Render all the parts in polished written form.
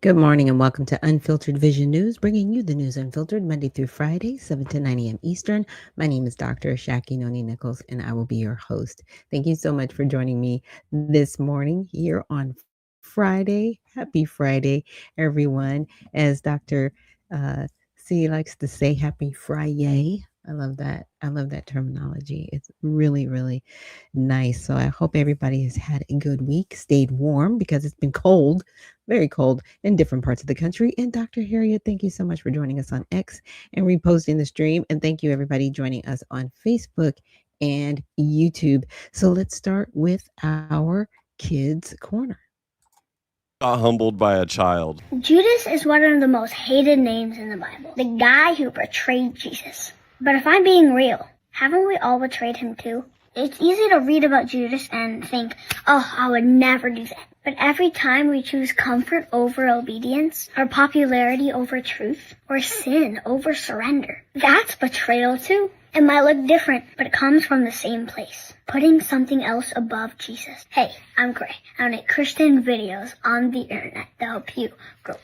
Good morning and welcome to Unfiltered Vision News, bringing you the news unfiltered Monday through Friday, 7 to 9 a.m. Eastern. My name is Dr. Ashaki Noni Nichols, and I will be your host. Thank you so much for joining me this morning here on Friday. Happy Friday, everyone. As Dr. Uh, C likes to say, happy Friday. I love that. I love that terminology. It's really, really nice. So I hope everybody has had a good week, stayed warm because it's been cold, very cold in different parts of the country. And Dr. Harriet, thank you so much for joining us on X and reposting the stream. And thank you, everybody, joining us on Facebook and YouTube. So let's start with our Kids Corner. Got humbled by a child. Judas is one of the most hated names in the Bible. The guy who betrayed Jesus. But if I'm being real, haven't we all betrayed him too? It's easy to read about Judas and think, oh, I would never do that. But every time we choose comfort over obedience, or popularity over truth, or sin over surrender, that's betrayal too. It might look different, but it comes from the same place. Putting something else above Jesus. Hey, I'm Gray. I make Christian videos on the internet to help you grow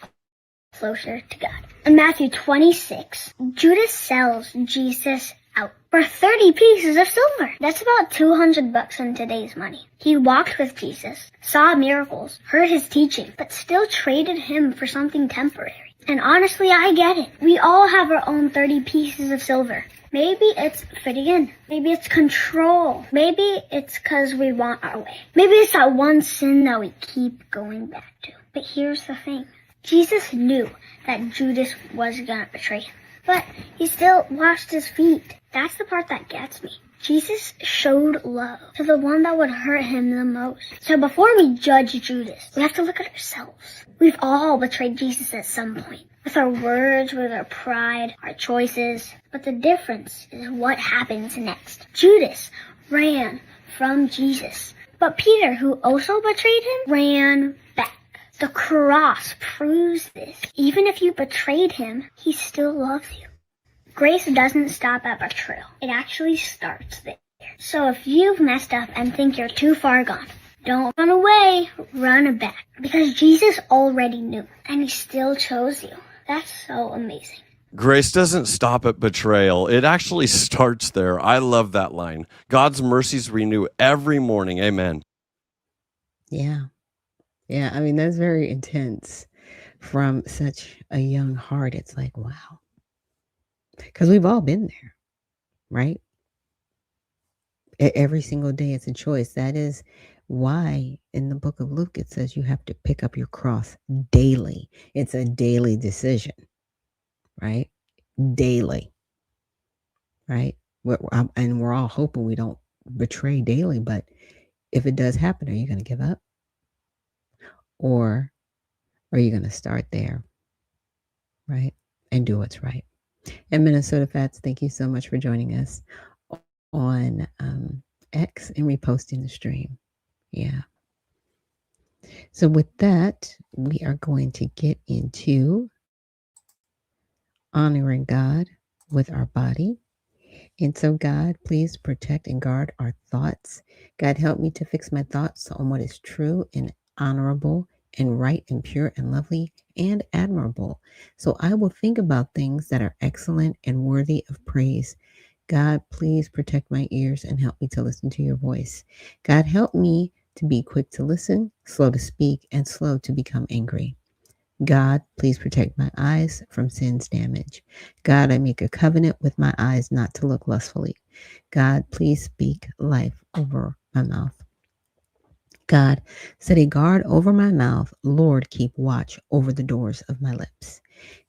closer to God. In Matthew 26, Judas sells Jesus out for 30 pieces of silver. That's about $200 in today's money. He walked with Jesus, saw miracles, heard his teaching, but still traded him for something temporary. And honestly, I get it. We all have our own 30 pieces of silver. Maybe it's fitting in. Maybe it's control. Maybe it's because we want our way. Maybe it's that one sin that we keep going back to. But here's the thing. Jesus knew that Judas was going to betray him. But he still washed his feet. That's the part that gets me. Jesus showed love to the one that would hurt him the most. So before we judge Judas, we have to look at ourselves. We've all betrayed Jesus at some point. With our words, with our pride, our choices. But the difference is what happens next. Judas ran from Jesus. But Peter, who also betrayed him, ran back. The cross proves this. Even if you betrayed him, he still loves you. Grace doesn't stop at betrayal. It actually starts there. So if you've messed up and think you're too far gone, don't run away, run back. Because Jesus already knew, and he still chose you. That's so amazing. Grace doesn't stop at betrayal. It actually starts there. I love that line. God's mercies renew every morning. Amen. Yeah. Yeah. I mean, that's very intense from such a young heart. It's like, wow. Because we've all been there, right? Every single day it's a choice. That is why in the book of Luke it says you have to pick up your cross daily. It's a daily decision, right? Daily, right? And we're all hoping we don't betray daily, but if it does happen, are you going to give up? Or are you going to start there, right? And do what's right. And Minnesota Fats, thank you so much for joining us on X and reposting the stream. Yeah. So with that, we are going to get into honoring God with our body. And so God, please protect and guard our thoughts. God, help me to fix my thoughts on what is true and honorable and right and pure and lovely and admirable. So I will think about things that are excellent and worthy of praise. God, please protect my ears and help me to listen to your voice. God, help me to be quick to listen, slow to speak, and slow to become angry. God, please protect my eyes from sin's damage. God, I make a covenant with my eyes not to look lustfully. God, please speak life over my mouth. God, set a guard over my mouth. Lord, keep watch over the doors of my lips.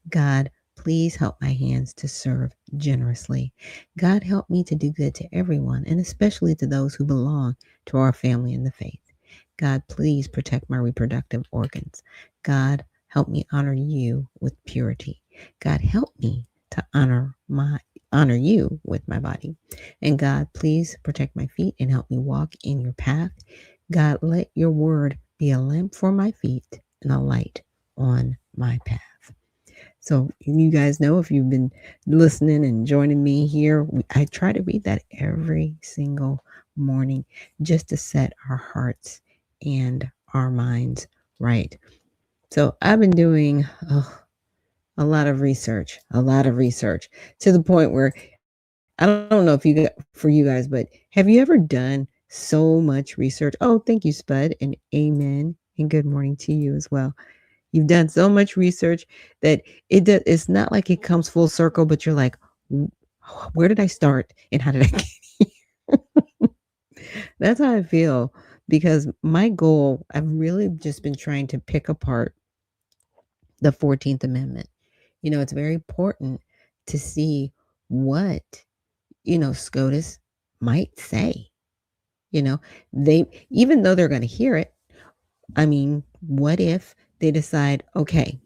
God, please help my hands to serve generously. God, help me to do good to everyone, and especially to those who belong to our family in the faith. God, please protect my reproductive organs. God, help me honor you with purity. God, help me to honor you with my body. And God, please protect my feet and help me walk in your path. God, let your word be a lamp for my feet and a light on my path. So you guys know, if you've been listening and joining me here, I try to read that every single morning just to set our hearts and our minds right. So I've been doing a lot of research, to the point where I don't know if you got for you guys, but have you ever done so much research? Oh, thank you, Spud, and amen, and good morning to you as well. You've done so much research that it's not like it comes full circle, but you're like, where did I start and how did I get here? That's how I feel because my goal, I've really just been trying to pick apart the 14th Amendment. It's very important to see what, SCOTUS might say. They, even though they're going to hear it, I mean, what if they decide, okay,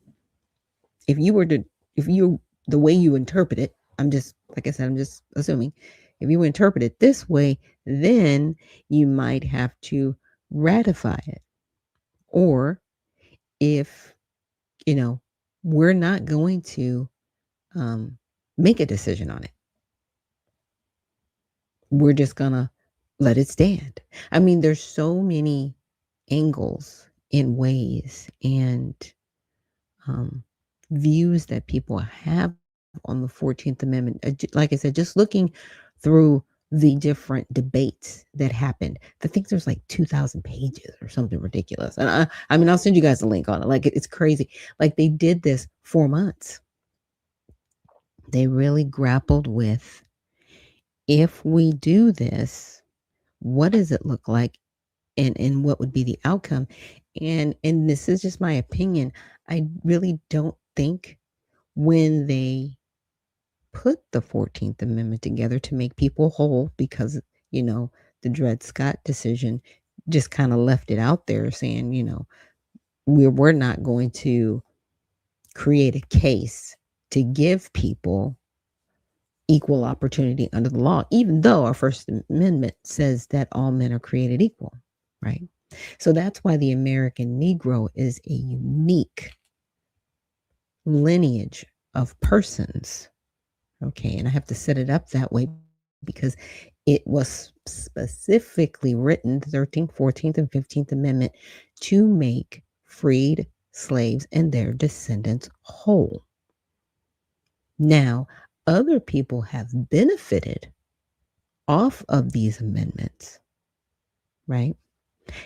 if you were to, if you, the way you interpret it, like I said, I'm just assuming, if you interpret it this way, then you might have to ratify it. Or if, you know, we're not going to make a decision on it, we're just going to let it stand. I mean, there's so many angles and ways and um, views that people have on the 14th Amendment. Like I said, just looking through the different debates that happened, I think there's like 2,000 pages or something ridiculous. And I mean, I'll send you guys a link on it. Like, it's crazy. Like, they did this 4 months. They really grappled with, if we do this, what does it look like? And what would be the outcome? And this is just my opinion. I really don't think when they put the 14th Amendment together to make people whole, because, the Dred Scott decision just kind of left it out there saying, we're not going to create a case to give people equal opportunity under the law, even though our First Amendment says that all men are created equal, right? So that's why the American Negro is a unique lineage of persons. Okay, and I have to set it up that way because it was specifically written, the 13th, 14th, and 15th Amendment, to make freed slaves and their descendants whole. Now, other people have benefited off of these amendments, right?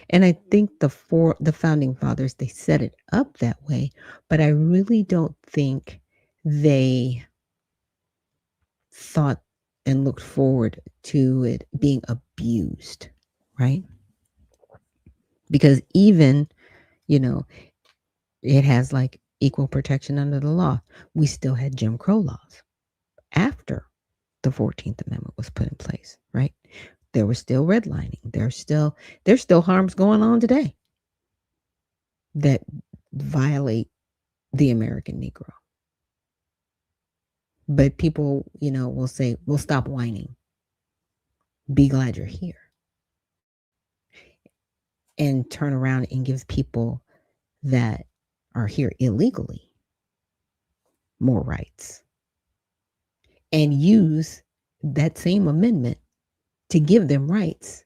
And I think the founding fathers, they set it up that way, but I really don't think they thought and looked forward to it being abused, right? Because even, you know, it has like equal protection under the law. We still had Jim Crow laws after the 14th Amendment was put in place, right? There was still redlining. There's still harms going on today that violate the American Negro. But people, will say, "Well, stop whining. Be glad you're here." And turn around and give people that are here illegally more rights. And use that same amendment to give them rights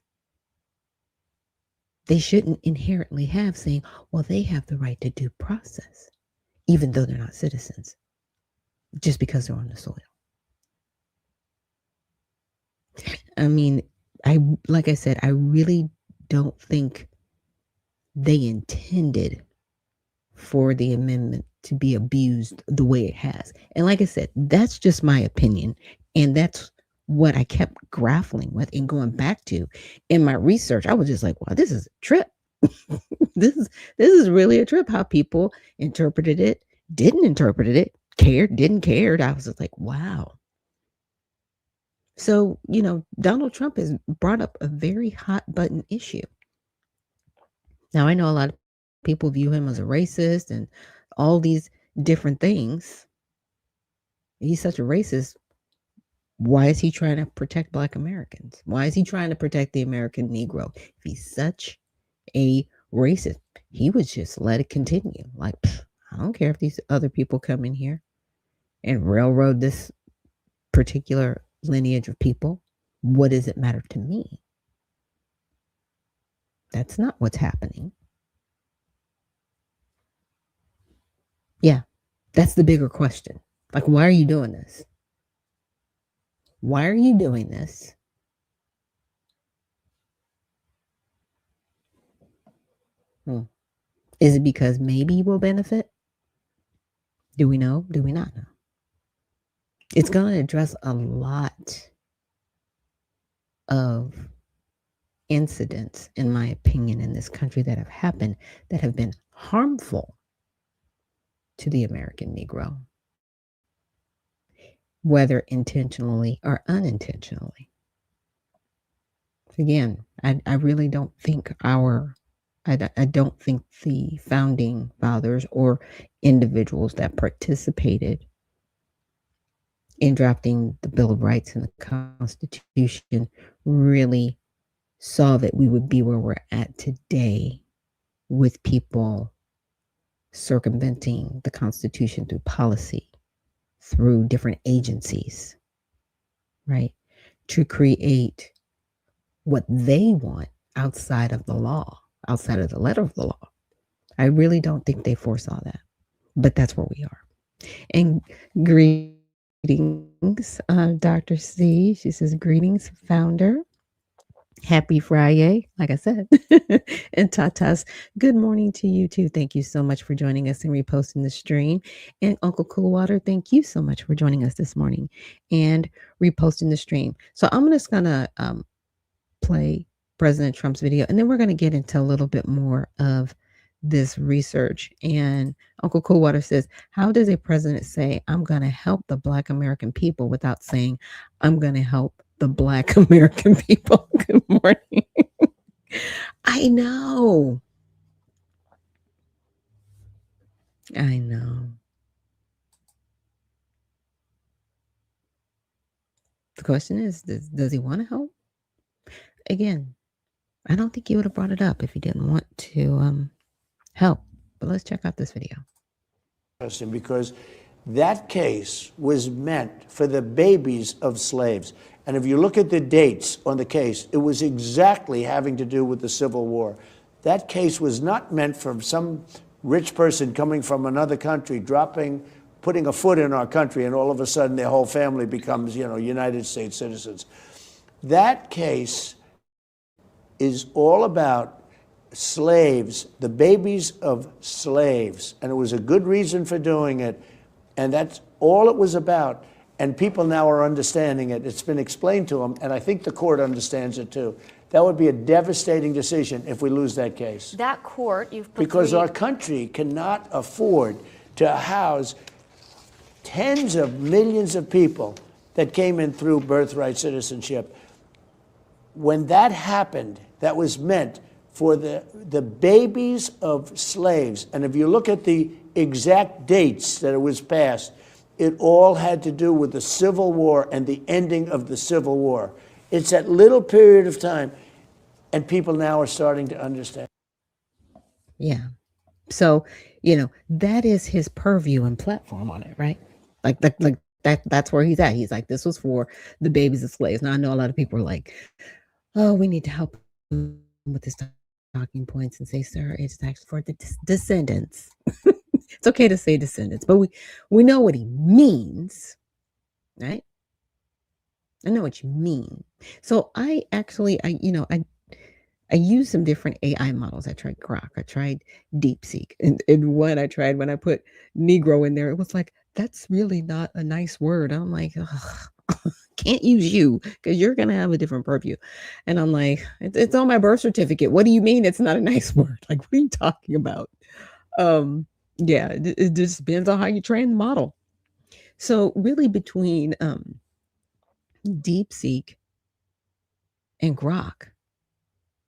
they shouldn't inherently have, saying, well, they have the right to due process, even though they're not citizens, just because they're on the soil. I mean, like I said, I really don't think they intended for the amendment to be abused the way it has. And like I said, that's just my opinion. And that's what I kept grappling with and going back to in my research. I was just like, wow, this is a trip. this is really a trip, how people interpreted it, didn't interpret it, cared, didn't care. I was just like, wow. So, Donald Trump has brought up a very hot button issue. Now, I know a lot of people view him as a racist and all these different things. He's such a racist. Why is he trying to protect Black Americans? Why is he trying to protect the American Negro? If he's such a racist, he would just let it continue. Like, I don't care if these other people come in here and railroad this particular lineage of people. What does it matter to me? That's not what's happening. Yeah, that's the bigger question. Like, why are you doing this? Why are you doing this? Is it because maybe you will benefit? Do we know? Do we not know? It's going to address a lot of incidents, in my opinion, in this country that have happened that have been harmful to the American Negro, whether intentionally or unintentionally. Again, I really don't think I don't think the founding fathers or individuals that participated in drafting the Bill of Rights and the Constitution really saw that we would be where we're at today with people circumventing the Constitution through policy, through different agencies, right? To create what they want outside of the law, outside of the letter of the law. I really don't think they foresaw that, but that's where we are. And greetings, Dr. C. She says, greetings, founder. Happy Friday, like I said. And Tatas, good morning to you too. Thank you so much for joining us and reposting the stream. And Uncle Coolwater, thank you so much for joining us this morning and reposting the stream. So I'm just gonna play President Trump's video, and then we're gonna get into a little bit more of this research. And Uncle Coolwater says, how does a president say, I'm gonna help the Black American people without saying, I'm gonna help the Black American people? Good morning. I know. I know. The question is, does he want to help? Again, I don't think he would have brought it up if he didn't want to help. But let's check out this video. Because that case was meant for the babies of slaves. And if you look at the dates on the case, it was exactly having to do with the Civil War. That case was not meant for some rich person coming from another country, putting a foot in our country, and all of a sudden their whole family becomes, United States citizens. That case is all about slaves, the babies of slaves. And it was a good reason for doing it. And that's all it was about. And people now are understanding it. It's been explained to them, and I think the court understands it too. That would be a devastating decision if we lose that case. That court, you've put because our country cannot afford to house tens of millions of people that came in through birthright citizenship. When that happened, that was meant for the babies of slaves. And if you look at the exact dates that it was passed, it all had to do with the Civil War and the ending of the Civil War. It's that little period of time, and people now are starting to understand. Yeah. So, that is his purview and platform on it, right? Like that's where he's at. He's like, this was for the babies of slaves. Now I know a lot of people are like, oh, we need to help him with his talking points and say, sir, it's actually for the descendants. It's okay to say descendants, but we know what he means, right? I know what you mean. So I use some different AI models. I tried Grok, I tried DeepSeek, and when I put Negro in there, it was like, that's really not a nice word. I'm like, can't use you because you're gonna have a different purview. And I'm like, it's on my birth certificate. What do you mean it's not a nice word? Like, what are you talking about? Yeah, it just depends on how you train the model. So really between DeepSeek and Grok,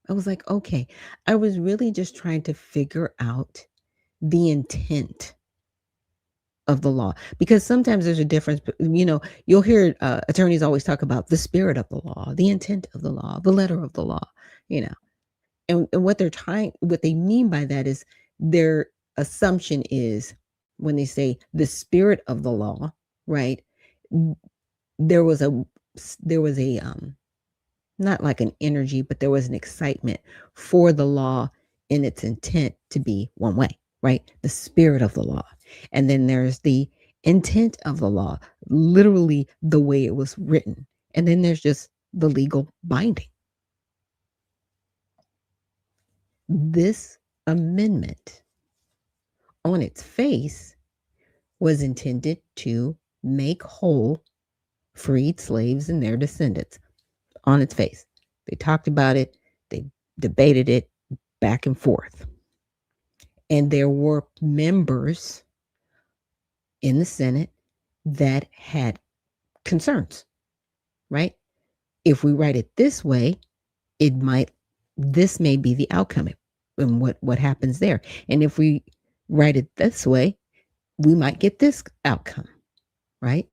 I was like, okay, I was really just trying to figure out the intent of the law, because sometimes there's a difference. You'll hear attorneys always talk about the spirit of the law, the intent of the law, the letter of the law, and what they mean by that is their assumption is when they say the spirit of the law, right? There was a not like an energy, but there was an excitement for the law in its intent to be one way, right? The spirit of the law. And then there's the intent of the law, literally the way it was written. And then there's just the legal binding. This amendment on its face was intended to make whole freed slaves and their descendants. On its face. They talked about it, they debated it back and forth. And there were members in the Senate that had concerns, right? If we write it this way, this may be the outcome and what happens there. And if we write it this way, we might get this outcome, right?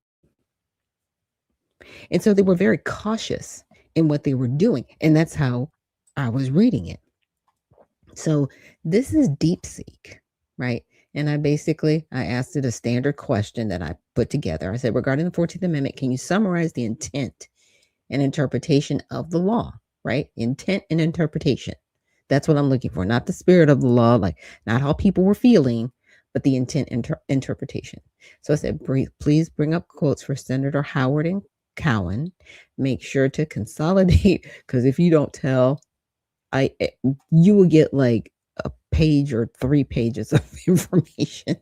And so they were very cautious in what they were doing. And that's how I was reading it. So this is DeepSeek, right? And I asked it a standard question that I put together. I said, regarding the 14th Amendment, can you summarize the intent and interpretation of the law, right? Intent and interpretation. That's what I'm looking for, not the spirit of the law, like not how people were feeling, but the intent interpretation. So I said, please bring up quotes for Senator Howard and Cowan. Make sure to consolidate, because if you don't tell, you will get like a page or 3 pages of information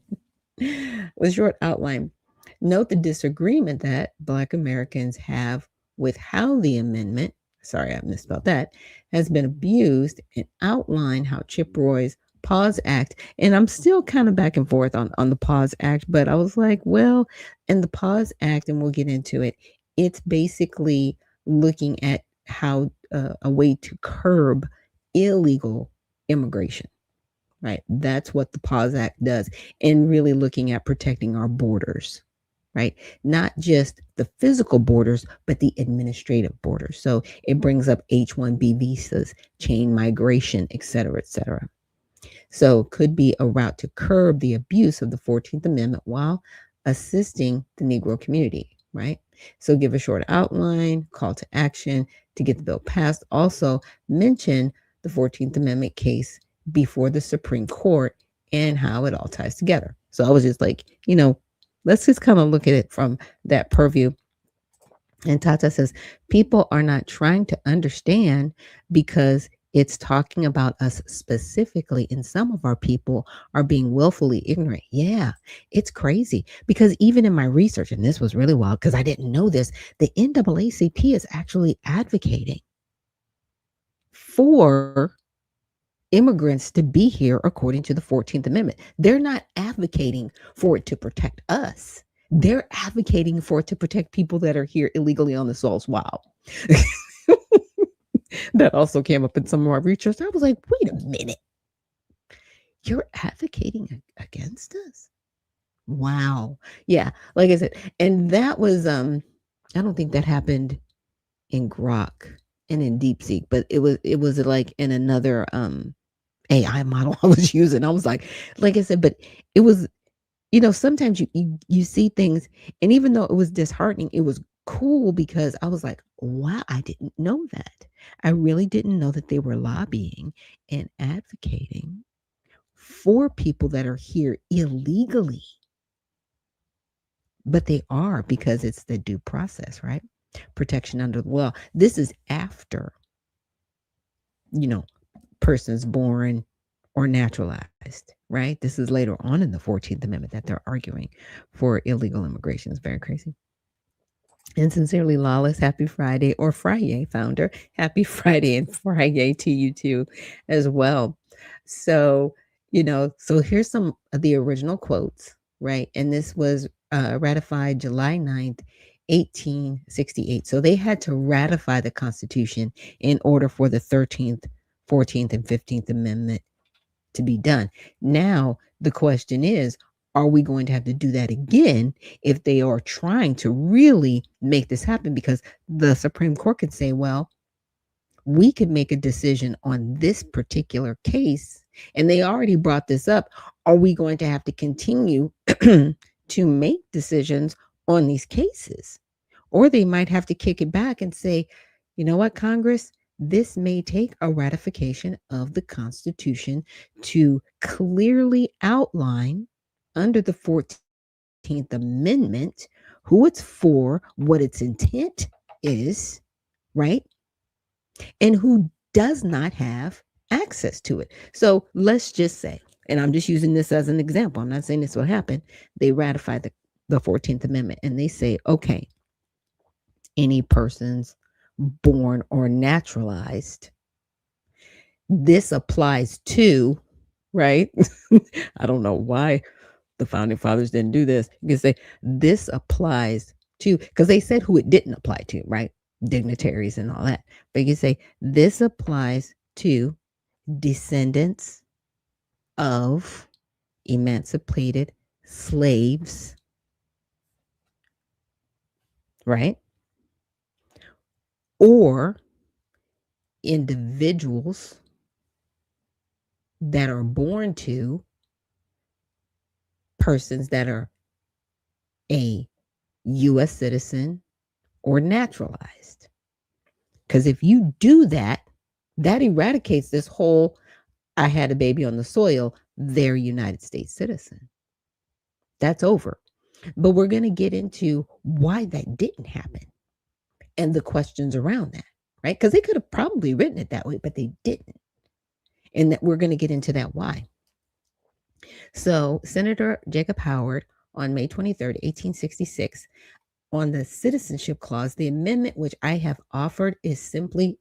with short outline. Note the disagreement that Black Americans have with how the amendment, sorry, I misspelled that, has been abused, and outline how Chip Roy's Pause Act, and I'm still kind of back and forth on the Pause Act, but I was like, well, in the Pause Act, and we'll get into it, it's basically looking at how a way to curb illegal immigration, right? That's what the Pause Act does, and really looking at protecting our borders, right? Not just the physical borders, but the administrative borders. So it brings up H-1B visas, chain migration, et cetera, et cetera. So could be a route to curb the abuse of the 14th Amendment while assisting the Negro community, right? So give a short outline, call to action to get the bill passed. Also mention the 14th Amendment case before the Supreme Court and how it all ties together. So I was just like, let's just kind of look at it from that purview. And Tata says, people are not trying to understand because it's talking about us specifically, and some of our people are being willfully ignorant. Yeah, it's crazy because even in my research, and this was really wild because I didn't know this, the NAACP is actually advocating for immigrants to be here according to the 14th Amendment. They're not advocating for it to protect us. They're advocating for it to protect people that are here illegally on the soils. Wow. That also came up in some of our research. I was like, wait a minute. You're advocating against us? Wow. Yeah, like I said, and that was I don't think that happened in Grok and in DeepSeek, but it was like in another AI model I was using. I was like I said, but it was, sometimes you see things, and even though it was disheartening, it was cool because I was like, wow, I didn't know that. I really didn't know that they were lobbying and advocating for people that are here illegally. But they are, because it's the due process, right? Protection under the law. This is after, persons born or naturalized, right? This is later on in the 14th Amendment that they're arguing for illegal immigration. It's very crazy. And sincerely lawless, happy Friday, or Friday founder, happy Friday and Friday to you too as well. So, so here's some of the original quotes, right? And this was ratified July 9th, 1868. So they had to ratify the Constitution in order for the 13th, 14th, and 15th Amendment to be done. Now, the question is, are we going to have to do that again if they are trying to really make this happen? Because the Supreme Court could say, well, we could make a decision on this particular case, and they already brought this up. Are we going to have to continue to make decisions on these cases? Or they might have to kick it back and say, you know what, Congress, This may take a ratification of the Constitution to clearly outline under the 14th Amendment who it's for, what its intent is, right? And who does not have access to it. So let's just say, and I'm just using this as an example, I'm not saying this will happen. They ratify the 14th Amendment and they say, okay, any persons born or naturalized, this applies to, right? I don't know why the founding fathers didn't do this. You can say this applies to, because they said who it didn't apply to, right? Dignitaries and all that. But you can say this applies to descendants of emancipated slaves, right? Or individuals that are born to persons that are a U.S. citizen or naturalized. Because if you do that, that eradicates this whole I had a baby on the soil, they're United States citizen. That's over. But we're going to get into why that didn't happen and the questions around that, right? Because they could have probably written it that way, but they didn't. And that we're going to get into that why. So Senator Jacob Howard on May 23rd, 1866, on the citizenship clause, the amendment which I have offered is simply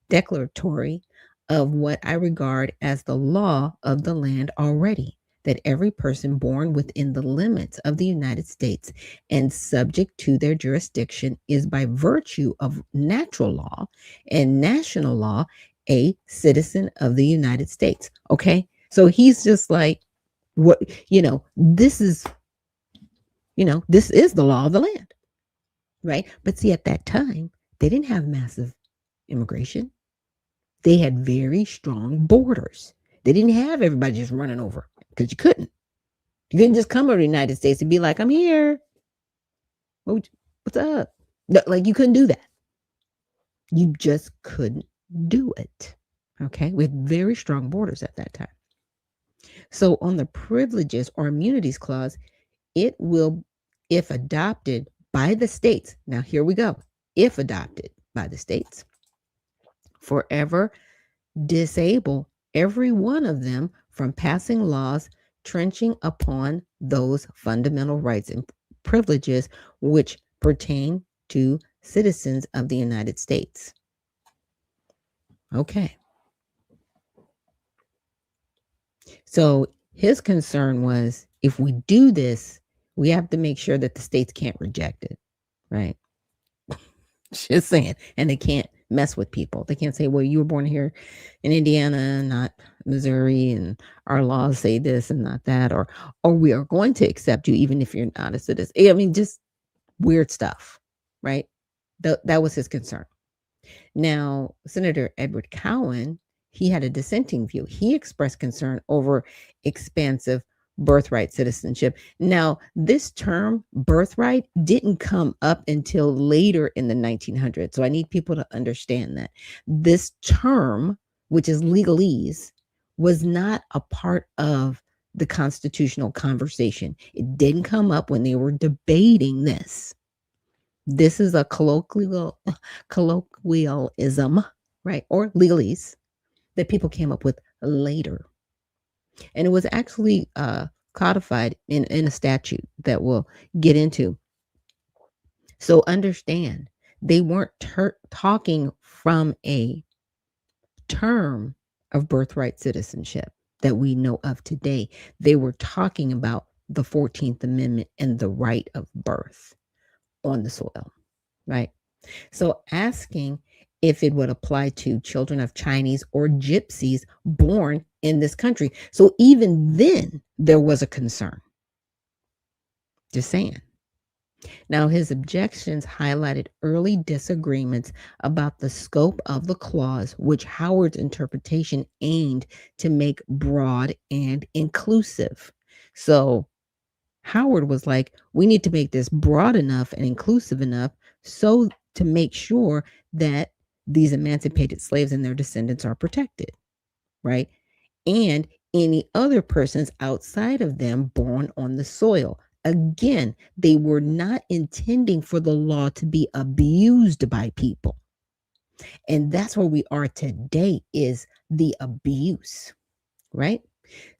declaratory of what I regard as the law of the land already, that every person born within the limits of the United States and subject to their jurisdiction is by virtue of natural law and national law a citizen of the United States. Okay? So he's just like, what, this is, this is the law of the land, right? But see, at that time, they didn't have massive immigration. They had very strong borders. They didn't have everybody just running over because you couldn't. You couldn't just come over to the United States and be like, I'm here. What's up? No, like you couldn't do that. You just couldn't do it. Okay. We had very strong borders at that time. So on the privileges or immunities clause, it will, if adopted by the states, now here we go, if adopted by the states, forever disable every one of them from passing laws trenching upon those fundamental rights and privileges which pertain to citizens of the United States. Okay. So his concern was if we do this, we have to make sure that the states can't reject it, right? Just saying. And they can't mess with people. They can't say, well, you were born here in Indiana, not Missouri, and our laws say this and not that, or we are going to accept you even if you're not a citizen. I mean, just weird stuff, right? That was his concern. Now, Senator Edward Cowan, he had a dissenting view. He expressed concern over expansive birthright citizenship. Now, this term birthright didn't come up until later in the 1900s. So I need people to understand that this term, which is legalese, was not a part of the constitutional conversation. It didn't come up when they were debating this. This is a colloquialism, right? Or legalese that people came up with later. And it was actually codified in a statute that we'll get into. So understand, they weren't talking from a term of birthright citizenship that we know of today. They were talking about the 14th Amendment and the right of birth on the soil, right? So asking if it would apply to children of Chinese or gypsies born in this country. So even then, there was a concern. Just saying. Now, his objections highlighted early disagreements about the scope of the clause, which Howard's interpretation aimed to make broad and inclusive. So Howard was like, we need to make this broad enough and inclusive enough so to make sure that these emancipated slaves and their descendants are protected, right? And any other persons outside of them born on the soil. Again, they were not intending for the law to be abused by people. And that's where we are today, is the abuse, right?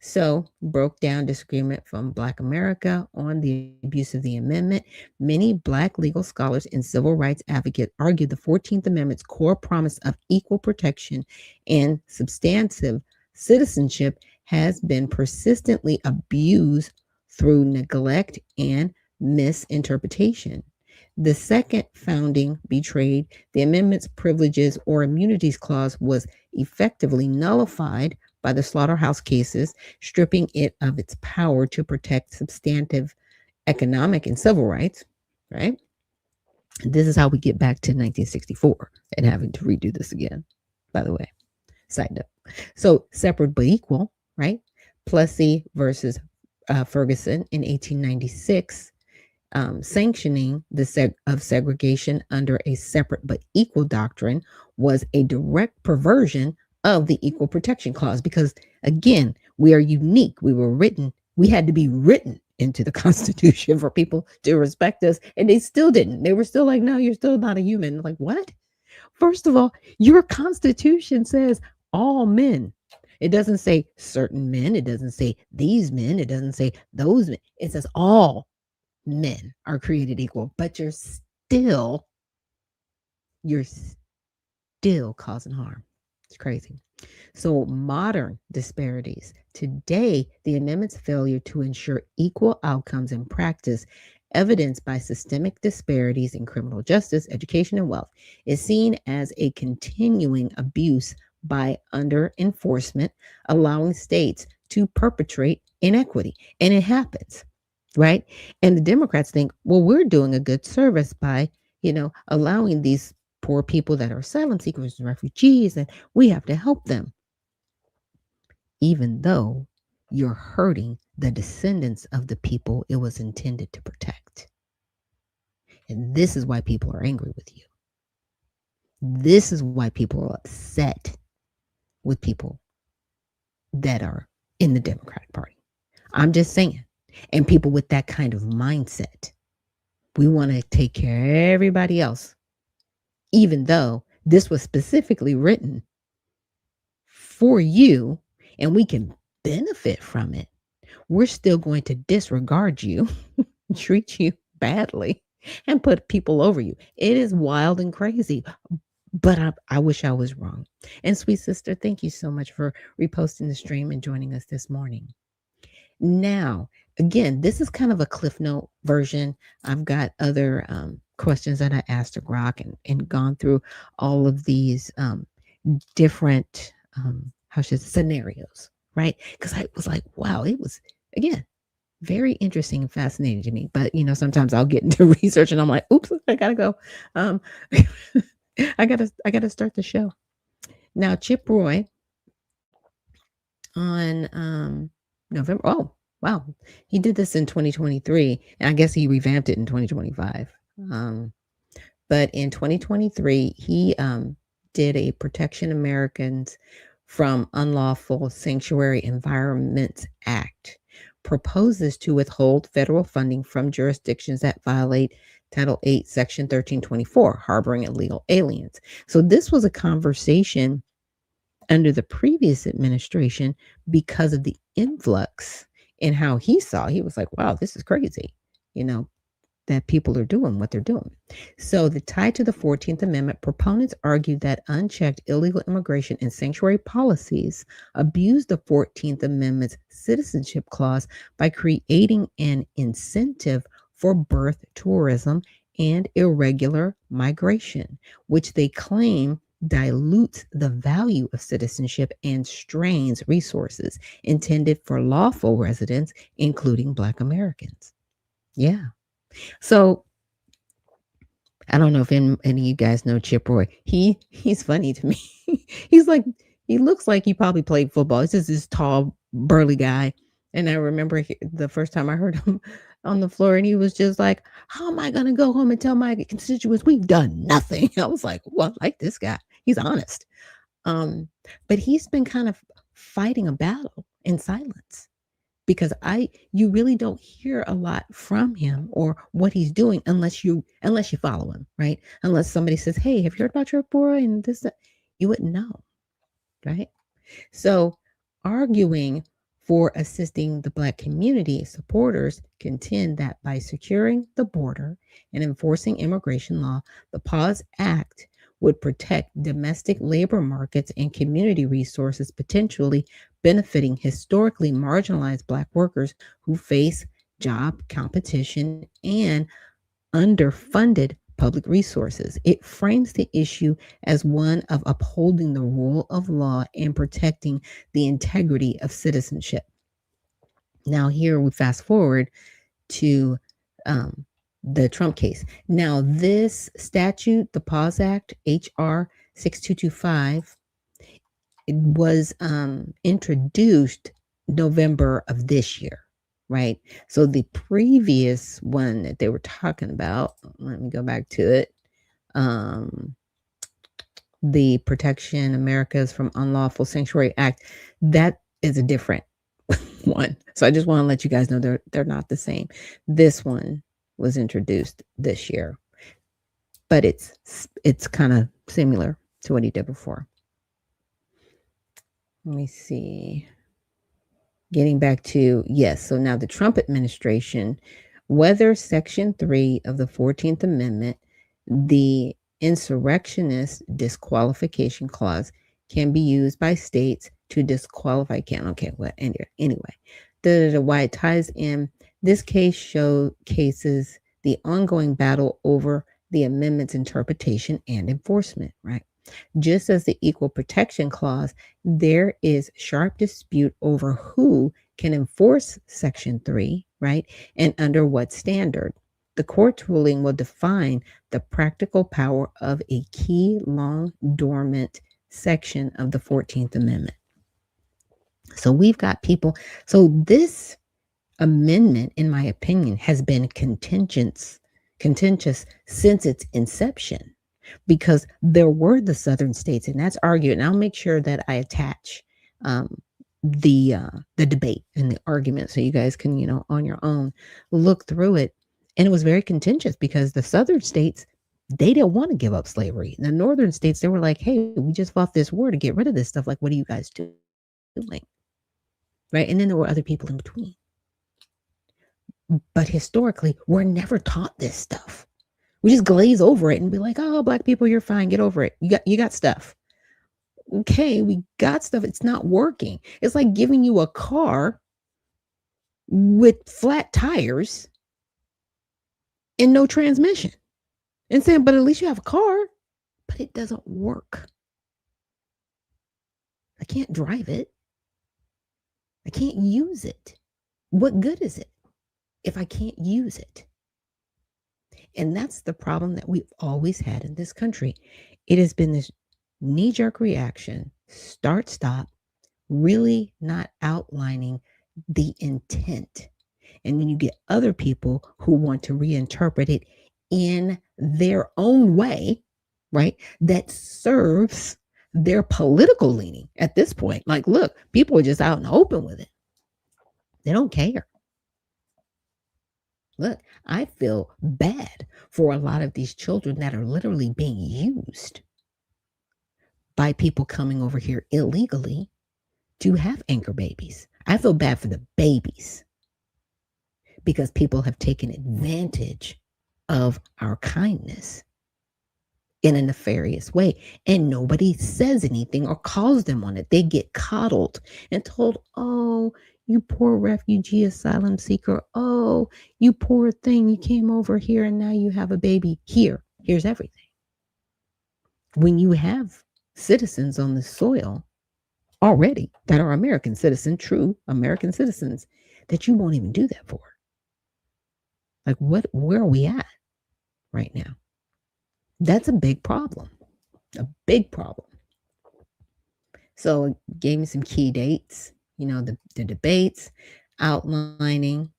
So, broke down disagreement from Black America on the abuse of the amendment. Many Black legal scholars and civil rights advocates argue the 14th Amendment's core promise of equal protection and substantive citizenship has been persistently abused through neglect and misinterpretation. The second founding betrayed the amendment's privileges or immunities clause was effectively nullified by the slaughterhouse cases, stripping it of its power to protect substantive economic and civil rights, right? This is how we get back to 1964 and having to redo this again, by the way. Side note. So, separate but equal, right? Plessy versus Ferguson in 1896, sanctioning of segregation under a separate but equal doctrine was a direct perversion of the Equal Protection Clause, because again, we are unique. We had to be written into the Constitution for people to respect us, and they still didn't. They were still like, no, you're still not a human. Like, what? First of all, your Constitution says all men. It doesn't say certain men. It doesn't say these men. It doesn't say those men. It says all men are created equal, but you're still causing harm. It's crazy. So, modern disparities. Today, the amendment's failure to ensure equal outcomes in practice, evidenced by systemic disparities in criminal justice, education, and wealth, is seen as a continuing abuse by under enforcement, allowing states to perpetrate inequity. And it happens, right? And the Democrats think, well, we're doing a good service by, allowing these poor people that are asylum seekers and refugees, and we have to help them. Even though you're hurting the descendants of the people it was intended to protect. And this is why people are angry with you. This is why people are upset with people that are in the Democratic Party. I'm just saying. And people with that kind of mindset. We want to take care of everybody else, even though this was specifically written for you and we can benefit from it. We're still going to disregard you, treat you badly, and put people over you. It is wild and crazy, but I wish I was wrong. And sweet sister, thank you so much for reposting the stream and joining us this morning. Now, again, this is kind of a Cliff Note version. I've got other questions that I asked Grok and gone through all of these different scenarios, right? Because I was like, wow, it was, again, very interesting and fascinating to me. But, sometimes I'll get into research and I'm like, oops, I gotta go. I gotta start the show. Now, Chip Roy on November. Oh, wow. He did this in 2023. And I guess he revamped it in 2025. But in 2023, he did a Protection Americans from Unlawful Sanctuary Environments Act, proposes to withhold federal funding from jurisdictions that violate Title 8, Section 1324, harboring illegal aliens. So this was a conversation under the previous administration because of the influx and how he was like, wow, this is crazy, that people are doing what they're doing. So the tie to the 14th Amendment, proponents argue that unchecked illegal immigration and sanctuary policies abuse the 14th Amendment's citizenship clause by creating an incentive for birth tourism and irregular migration, which they claim dilutes the value of citizenship and strains resources intended for lawful residents, including Black Americans. Yeah. So I don't know if any of you guys know Chip Roy. He's funny to me. He looks like he probably played football. He's just this tall, burly guy. And I remember the first time I heard him on the floor, and he was just like, how am I going to go home and tell my constituents we've done nothing? I was like, well, I like this guy. He's honest. But he's been kind of fighting a battle in silence because you really don't hear a lot from him or what he's doing unless you follow him, right? Unless somebody says, "Hey, have you heard about your boy?" and this, that, you wouldn't know, right? So, arguing for assisting the Black community, supporters contend that by securing the border and enforcing immigration law, the Pause Act would protect domestic labor markets and community resources, potentially benefiting historically marginalized Black workers who face job competition and underfunded public resources. It frames the issue as one of upholding the rule of law and protecting the integrity of citizenship. Now, here we fast forward to the Trump case. Now, this statute, the Pause Act, H.R. 6225, it was introduced November of this year, right? So the previous one that they were talking about, let me go back to it. The Protection Americas from Unlawful Sanctuary Act, that is a different one. So I just want to let you guys know they're not the same. This one was introduced this year, but it's kind of similar to what he did before. Let me see. Getting back to, yes, so now the Trump administration, whether Section 3 of the 14th Amendment, the insurrectionist disqualification clause, can be used by states to disqualify anyway. Why it ties in, this case showcases the ongoing battle over the amendment's interpretation and enforcement, right? Just as the Equal Protection Clause, there is sharp dispute over who can enforce Section 3, right? And under what standard. The court's ruling will define the practical power of a key, long dormant section of the 14th Amendment. So we've got people. So this amendment, in my opinion, has been contentious since its inception, because there were the southern states, and that's argued. And I'll make sure that I attach the debate and the argument so you guys can, on your own look through it. And it was very contentious because the southern states, they didn't want to give up slavery. The northern states, they were like, "Hey, we just fought this war to get rid of this stuff. Like, what are you guys doing?" Right? And then there were other people in between. But historically, we're never taught this stuff. We just glaze over it and be like, "Oh, Black people, you're fine. Get over it. You got stuff." Okay, we got stuff. It's not working. It's like giving you a car with flat tires and no transmission and saying, "But at least you have a car," but it doesn't work. I can't drive it. I can't use it. What good is it if I can't use it? And that's the problem that we've always had in this country. It has been this knee-jerk reaction, start, stop, really not outlining the intent. And then you get other people who want to reinterpret it in their own way, right? That serves their political leaning at this point. Like, look, people are just out in the open with it. They don't care. Look, I feel bad for a lot of these children that are literally being used by people coming over here illegally to have anchor babies. I feel bad for the babies because people have taken advantage of our kindness in a nefarious way, and nobody says anything or calls them on it. They get coddled and told, "Oh, you poor refugee asylum seeker. Oh, you poor thing. You came over here and now you have a baby. Here's everything." When you have citizens on the soil already that are American citizens, true American citizens, that you won't even do that for. Like, where are we at right now? That's a big problem. A big problem. So it gave me some key dates, the debates, outlining.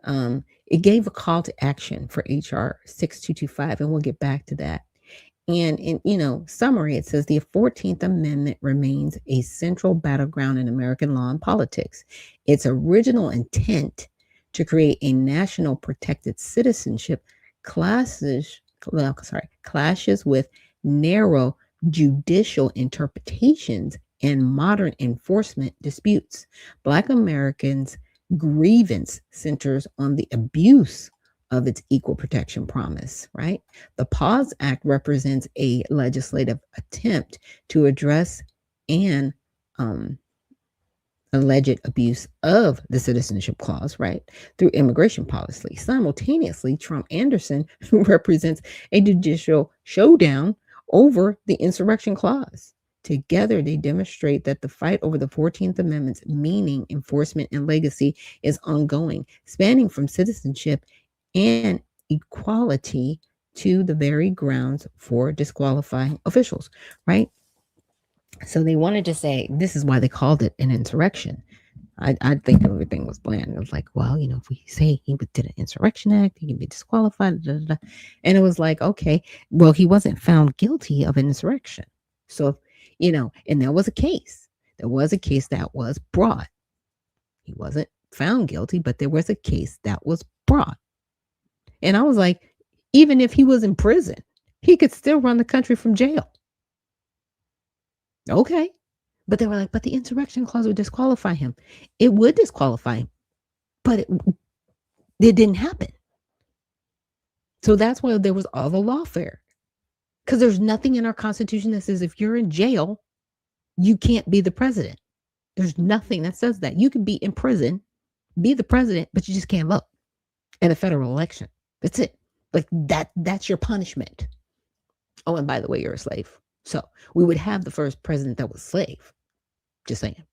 It gave a call to action for HR 6225, and we'll get back to that. And in, summary, it says the 14th Amendment remains a central battleground in American law and politics. Its original intent to create a national protected citizenship clashes with narrow judicial interpretations and modern enforcement disputes. Black Americans' grievance centers on the abuse of its equal protection promise, right? The Pause Act represents a legislative attempt to address an alleged abuse of the citizenship clause, right, through immigration policy. Simultaneously, Trump Anderson represents a judicial showdown over the insurrection clause. Together, they demonstrate that the fight over the 14th Amendment's meaning, enforcement, and legacy is ongoing, spanning from citizenship and equality to the very grounds for disqualifying officials, right? So they wanted to say this is why they called it an insurrection. I think everything was planned. It was like, well, if we say he did an insurrection act, he can be disqualified. Da, da, da. And it was like, okay, well, he wasn't found guilty of an insurrection. So, and there was a case. There was a case that was brought. He wasn't found guilty, but there was a case that was brought. And I was like, even if he was in prison, he could still run the country from jail. Okay. But they were like, but the insurrection clause would disqualify him. It would disqualify him, but it didn't happen. So that's why there was all the lawfare. Because there's nothing in our Constitution that says if you're in jail, you can't be the president. There's nothing that says that. You can be in prison, be the president, but you just can't vote in a federal election. That's it. Like that's your punishment. Oh, and by the way, you're a slave. So we would have the first president that was slave. Just saying.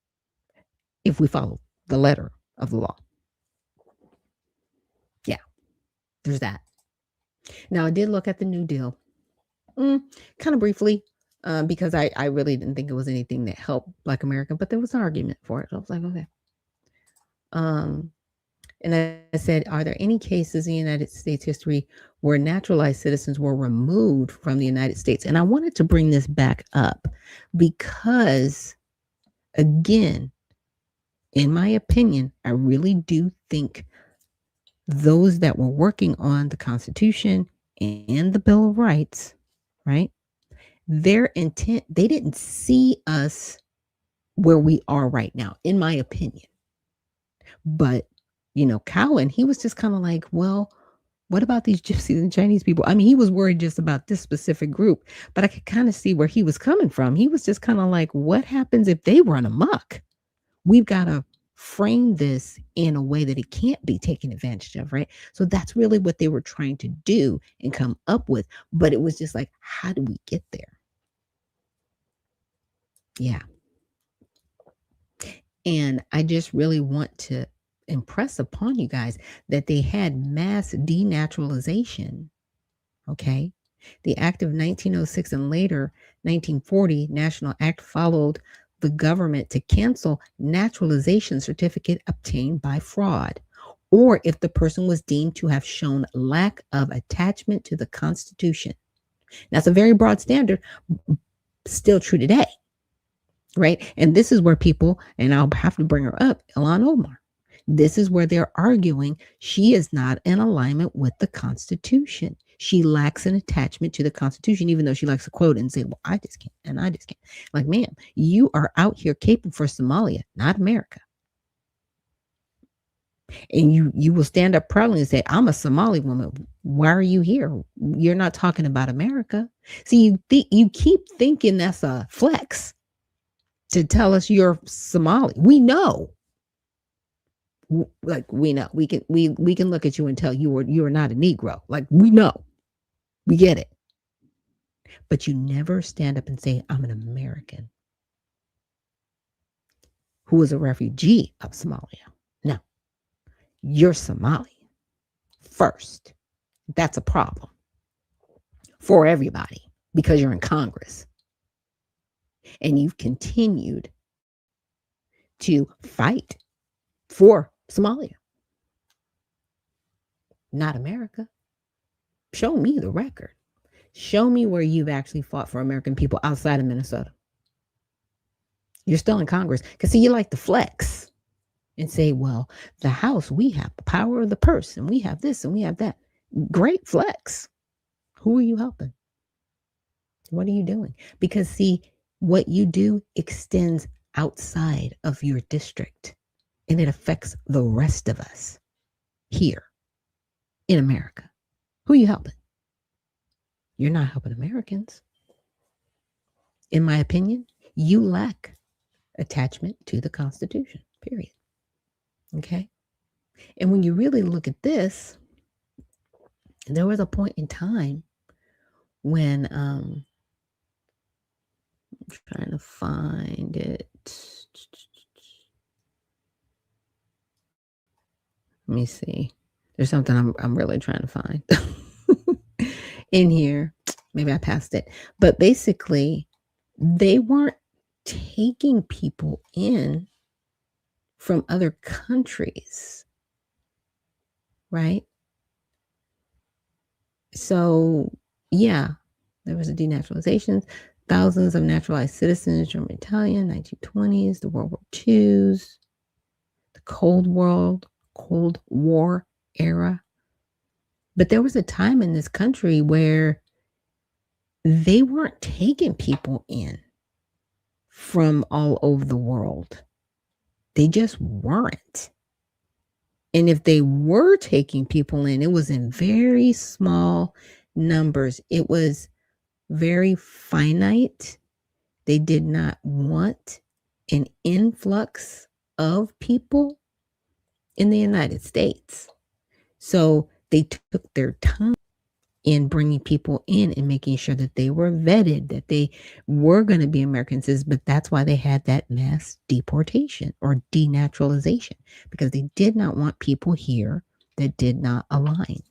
If we follow the letter of the law. Yeah, there's that. Now, I did look at the New Deal kind of briefly because I really didn't think it was anything that helped Black America, but there was an argument for it. I was like, okay. And I said, are there any cases in United States history where naturalized citizens were removed from the United States? And I wanted to bring this back up because, again, in my opinion, I really do think those that were working on the Constitution and the Bill of Rights, right, their intent, they didn't see us where we are right now, in my opinion. But, Cowan, he was just kind of like, well, what about these gypsies and Chinese people? I mean, he was worried just about this specific group, but I could kind of see where he was coming from. He was just kind of like, what happens if they run amok? We've got to frame this in a way that it can't be taken advantage of, right? So that's really what they were trying to do and come up with. But it was just like, how do we get there? Yeah. And I just really want to impress upon you guys that they had mass denaturalization. Okay. The Act of 1906 and later 1940 National Act followed the government to cancel naturalization certificate obtained by fraud, or if the person was deemed to have shown lack of attachment to the Constitution. That's a very broad standard, still true today, right? And this is where people, and I'll have to bring her up, Ilhan Omar. This is where they're arguing she is not in alignment with the Constitution. She lacks an attachment to the Constitution, even though she likes to quote and say, well, I just can't, and I just can't. Like, ma'am, you are out here caping for Somalia, not America. And you will stand up proudly and say, I'm a Somali woman. Why are you here? You're not talking about America. See, you keep thinking that's a flex to tell us you're Somali. We know. Like, we know. We can look at you and tell you are not a Negro. Like, we know. We get it. But you never stand up and say, I'm an American who is a refugee of Somalia. No. You're Somali first. That's a problem for everybody because you're in Congress. And you've continued to fight for Somalia. Not America. Show me the record. Show me where you've actually fought for American people outside of Minnesota. You're still in Congress. Because, see, you like to flex and say, well, the House, we have the power of the purse, and we have this and we have that. Great flex. Who are you helping? What are you doing? Because, see, what you do extends outside of your district, and it affects the rest of us here in America. Who are you helping? You're not helping Americans. In my opinion, you lack attachment to the Constitution, period. Okay? And when you really look at this, there was a point in time when I'm trying to find it. Let me see. There's something I'm really trying to find in here. Maybe I passed it. But basically, they weren't taking people in from other countries, right? So, yeah, there was a denaturalization. Thousands of naturalized citizens, German, Italian, 1920s, the World War IIs, the Cold War era. But there was a time in this country where they weren't taking people in from all over the world. They just weren't. And if they were taking people in, it was in very small numbers. It was very finite. They did not want an influx of people in the United States. So they took their time in bringing people in and making sure that they were vetted, that they were going to be American citizens. But that's why they had that mass deportation or denaturalization, because they did not want people here that did not align.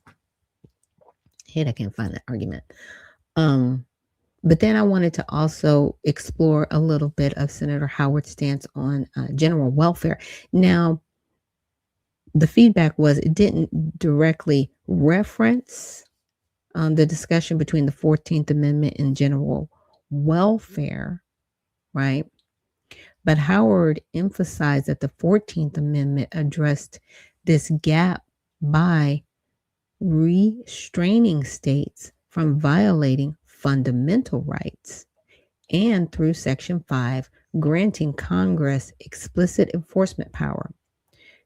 Hey, I can't find that argument. But then I wanted to also explore a little bit of Senator Howard's stance on general welfare. Now, the feedback was it didn't directly reference the discussion between the 14th Amendment and general welfare, right? But Howard emphasized that the 14th Amendment addressed this gap by restraining states from violating fundamental rights, and through Section 5, granting Congress explicit enforcement power.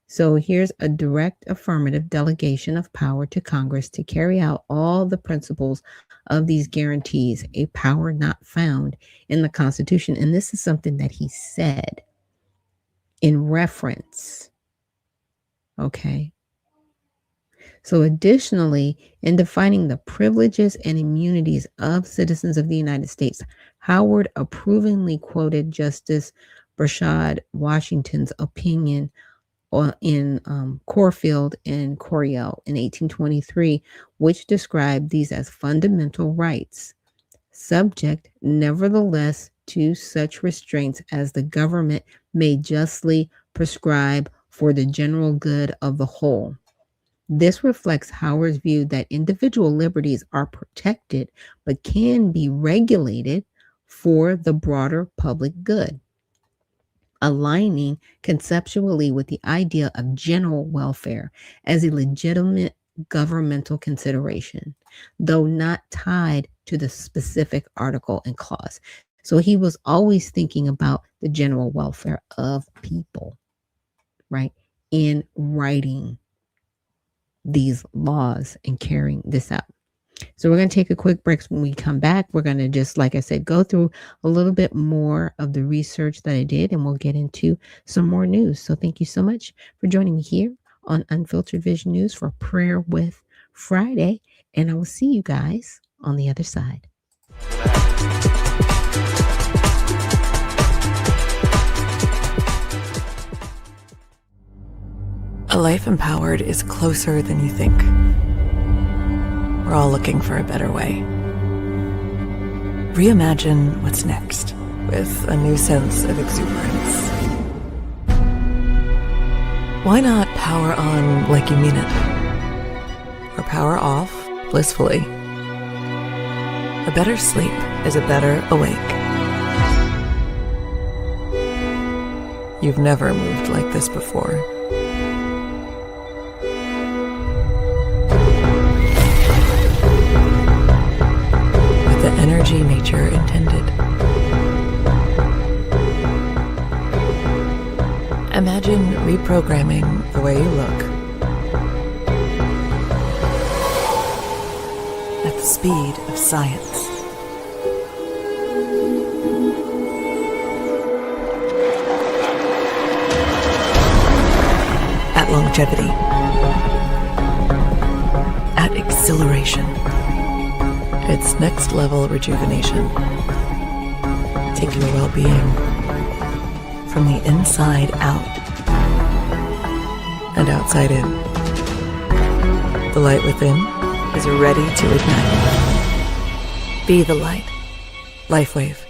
So here's a direct affirmative delegation of power to Congress to carry out all the principles of these guarantees, a power not found in the Constitution. And this is something that he said in reference. Okay. So additionally, in defining the privileges and immunities of citizens of the United States, Howard approvingly quoted Justice Brashad Washington's opinion in Corfield and Coriel in 1823, which described these as fundamental rights, subject nevertheless to such restraints as the government may justly prescribe for the general good of the whole. This reflects Howard's view that individual liberties are protected but can be regulated for the broader public good, aligning conceptually with the idea of general welfare as a legitimate governmental consideration, though not tied to the specific article and clause. So he was always thinking about the general welfare of people, right, in writing these laws and carrying this out. So we're going to take a quick break. When we come back, we're going to just, like I said, go through a little bit more of the research that I did, and we'll get into some more news. So thank you so much for joining me here on Unfiltered Vision News for Prayer with Friday, and I will see you guys on the other side. A life empowered is closer than you think. We're all looking for a better way. Reimagine what's next with a new sense of exuberance. Why not power on like you mean it? Or power off blissfully? A better sleep is a better awake. You've never moved like this before. With the energy nature intended. Imagine reprogramming the way you look at the speed of science. At longevity. At exhilaration. It's next level rejuvenation. Taking well-being from the inside out and outside in. The light within is ready to ignite. Be the light. LifeWave.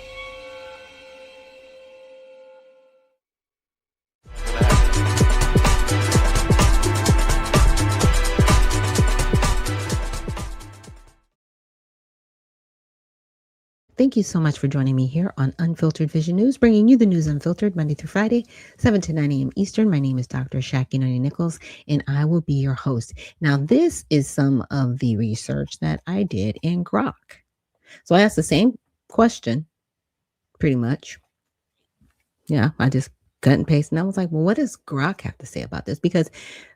Thank you so much for joining me here on Unfiltered Vision News, bringing you the news unfiltered Monday through Friday, 7 to 9 a.m. Eastern. My name is Dr. Ashaki Noni Nichols, and I will be your host. Now, this is some of the research that I did in Grok. So I asked the same question, pretty much. Yeah, I just cut and paste, and I was like, well, what does Grok have to say about this? Because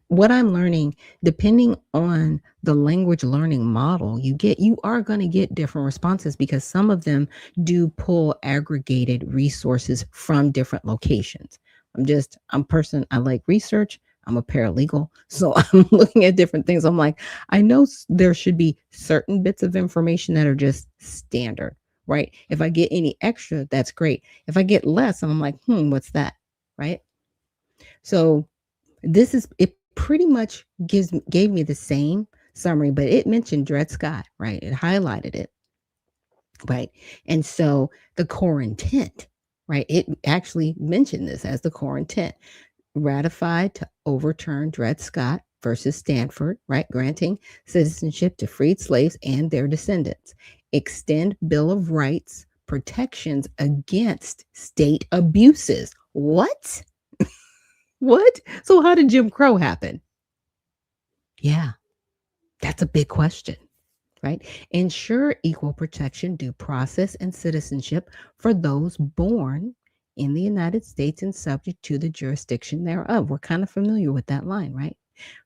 what I'm learning, depending on the language learning model you are going to get different responses, because some of them do pull aggregated resources from different locations. I like research. I'm a paralegal. So I'm looking at different things. I'm like, I know there should be certain bits of information that are just standard, right? If I get any extra, that's great. If I get less, I'm like, what's that? Right? So it pretty much gave me the same summary, but it mentioned Dred Scott, right? It highlighted it, right? And so the core intent, right? It actually mentioned this as the core intent, ratified to overturn Dred Scott versus Stanford, right? Granting citizenship to freed slaves and their descendants, extend Bill of Rights protections against state abuses. What? What? So how did Jim Crow happen? Yeah, that's a big question, right? Ensure equal protection, due process, and citizenship for those born in the United States and subject to the jurisdiction thereof. We're kind of familiar with that line, right?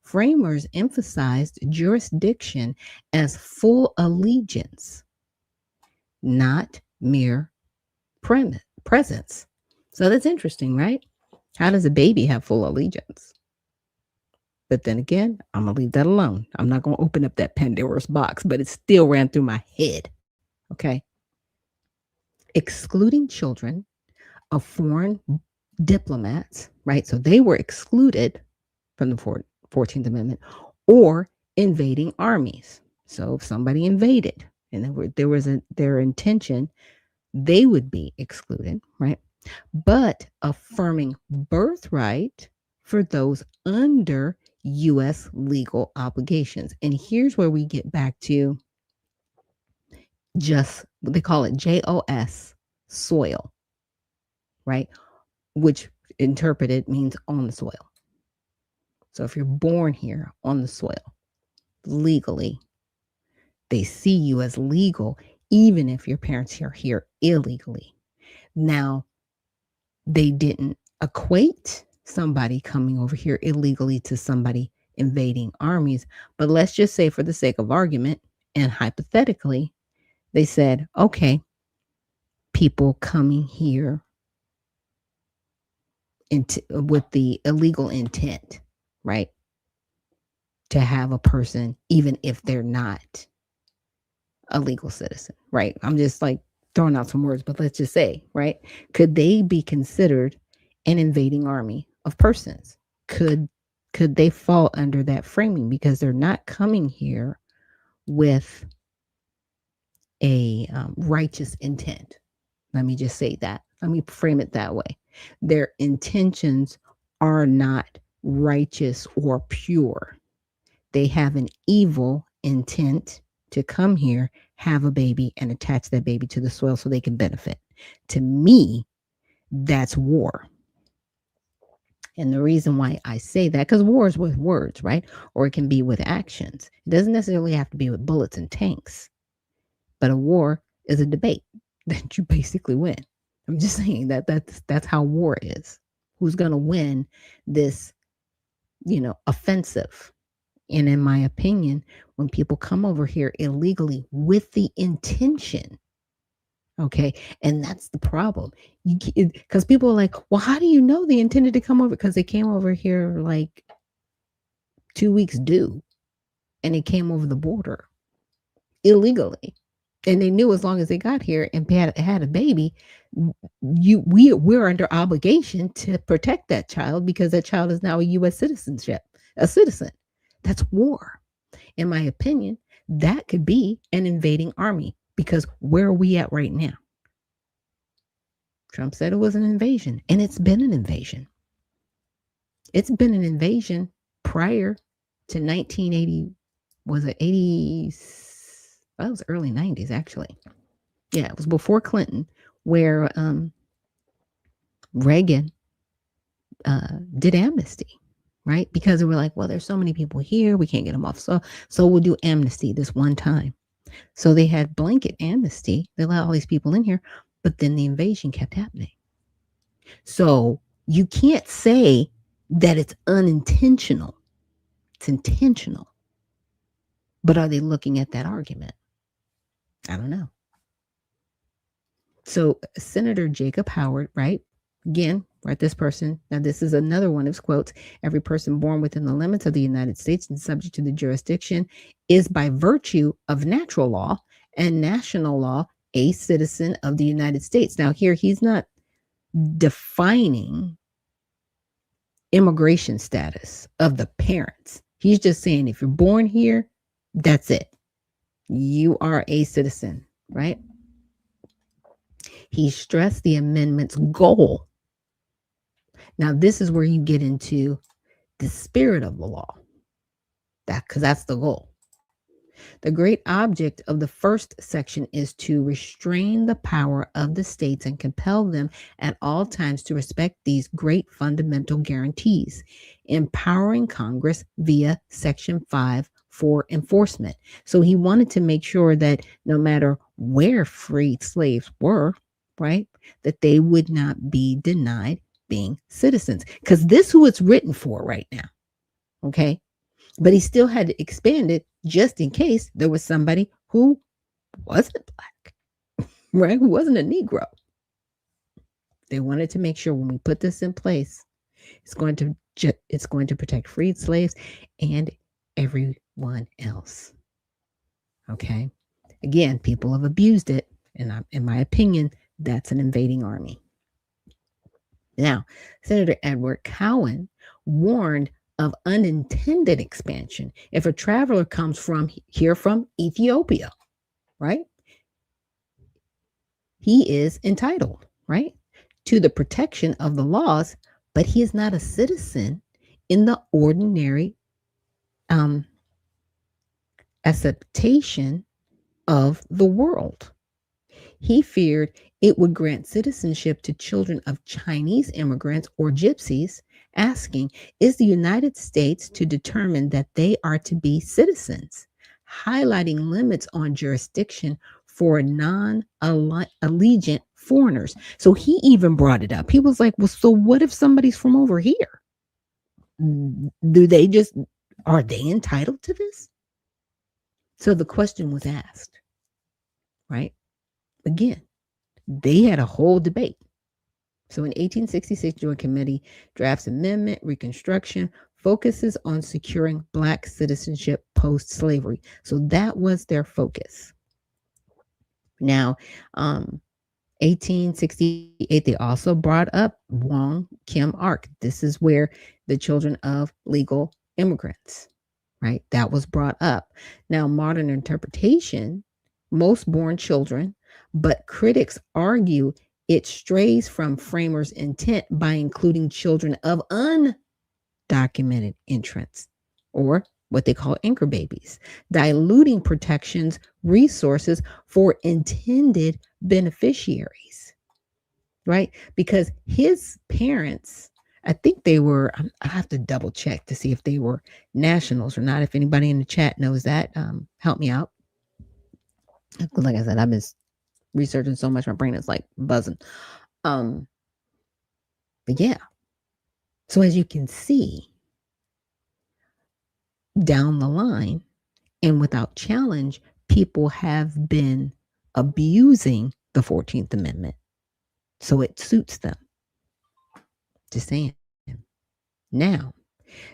Framers emphasized jurisdiction as full allegiance, not mere presence. So that's interesting, right? How does a baby have full allegiance? But then again, I'm going to leave that alone. I'm not going to open up that Pandora's box, but it still ran through my head. Okay. Excluding children of foreign diplomats, right? So they were excluded from the 14th Amendment, or invading armies. So if somebody invaded and there was their intention, they would be excluded, right? But affirming birthright for those under U.S. legal obligations. And here's where we get back to just, they call it JOS, soil, right? Which interpreted means on the soil. So if you're born here on the soil, legally, they see you as legal, even if your parents are here illegally. Now, they didn't equate somebody coming over here illegally to somebody invading armies. But let's just say, for the sake of argument and hypothetically, they said, okay, people coming here with the illegal intent, right? To have a person, even if they're not a legal citizen, right? I'm just like throwing out some words, but let's just say, right? Could they be considered an invading army of persons? Could they fall under that framing, because they're not coming here with a righteous intent? Let me just say that. Let me frame it that way. Their intentions are not righteous or pure. They have an evil intent to come here, have a baby, and attach that baby to the soil so they can benefit. To me, that's war. And the reason why I say that, because war is with words, right? Or it can be with actions. It doesn't necessarily have to be with bullets and tanks. But a war is a debate that you basically win. I'm just saying that's how war is. Who's going to win this, offensive? And in my opinion, when people come over here illegally with the intention, okay, and that's the problem. Because people are like, well, how do you know they intended to come over? Because they came over here like 2 weeks due, and they came over the border illegally. And they knew as long as they got here and had a baby, we're under obligation to protect that child because that child is now a U.S. a citizen. That's war. In my opinion, that could be an invading army because where are we at right now? Trump said it was an invasion, and it's been an invasion. It's been an invasion prior to 1980. Was it 80? That was early 90s, actually. Yeah, it was before Clinton, where Reagan did amnesty, right? Because they were like, well, there's so many people here, we can't get them off. So we'll do amnesty this one time. So they had blanket amnesty. They let all these people in here, but then the invasion kept happening. So you can't say that it's unintentional. It's intentional. But are they looking at that argument? I don't know. So Senator Jacob Howard, right? Again, right, this person. Now, this is another one of his quotes. Every person born within the limits of the United States and subject to the jurisdiction is by virtue of natural law and national law a citizen of the United States. Now, here he's not defining immigration status of the parents. He's just saying if you're born here, that's it. You are a citizen, right? He stressed the amendment's goal. Now, this is where you get into the spirit of the law, because that's the goal. The great object of the first section is to restrain the power of the states and compel them at all times to respect these great fundamental guarantees, empowering Congress via Section 5 for enforcement. So he wanted to make sure that no matter where freed slaves were, right, that they would not be denied being citizens, because this is who it's written for right now. Okay. But he still had to expand it just in case there was somebody who wasn't Black, right? Who wasn't a Negro. They wanted to make sure when we put this in place, it's going to protect freed slaves and everyone else. Okay. Again, people have abused it. And in my opinion, that's an invading army. Now, Senator Edward Cowan warned of unintended expansion if a traveler comes from Ethiopia, right? He is entitled, right, to the protection of the laws, but he is not a citizen in the ordinary acceptation of the world. He feared it would grant citizenship to children of Chinese immigrants or gypsies, asking, is the United States to determine that they are to be citizens, highlighting limits on jurisdiction for non-allegiant foreigners. So he even brought it up. He was like, well, so what if somebody's from over here? Are they entitled to this? So the question was asked, right? Again, they had a whole debate. So in 1866, Joint Committee drafts amendment, Reconstruction, focuses on securing Black citizenship post-slavery. So that was their focus. Now, 1868, they also brought up Wong Kim Ark. This is where the children of legal immigrants, right? That was brought up. Now, modern interpretation, most born children, but critics argue it strays from framers' intent by including children of undocumented entrants or what they call anchor babies, diluting protections, resources for intended beneficiaries, right? Because his parents, I think they were, I have to double check to see if they were nationals or not. If anybody in the chat knows that, help me out. Like I said, I've been researching so much, my brain is like buzzing. But yeah. So as you can see, down the line and without challenge, people have been abusing the 14th Amendment. So it suits them. Just saying. Now,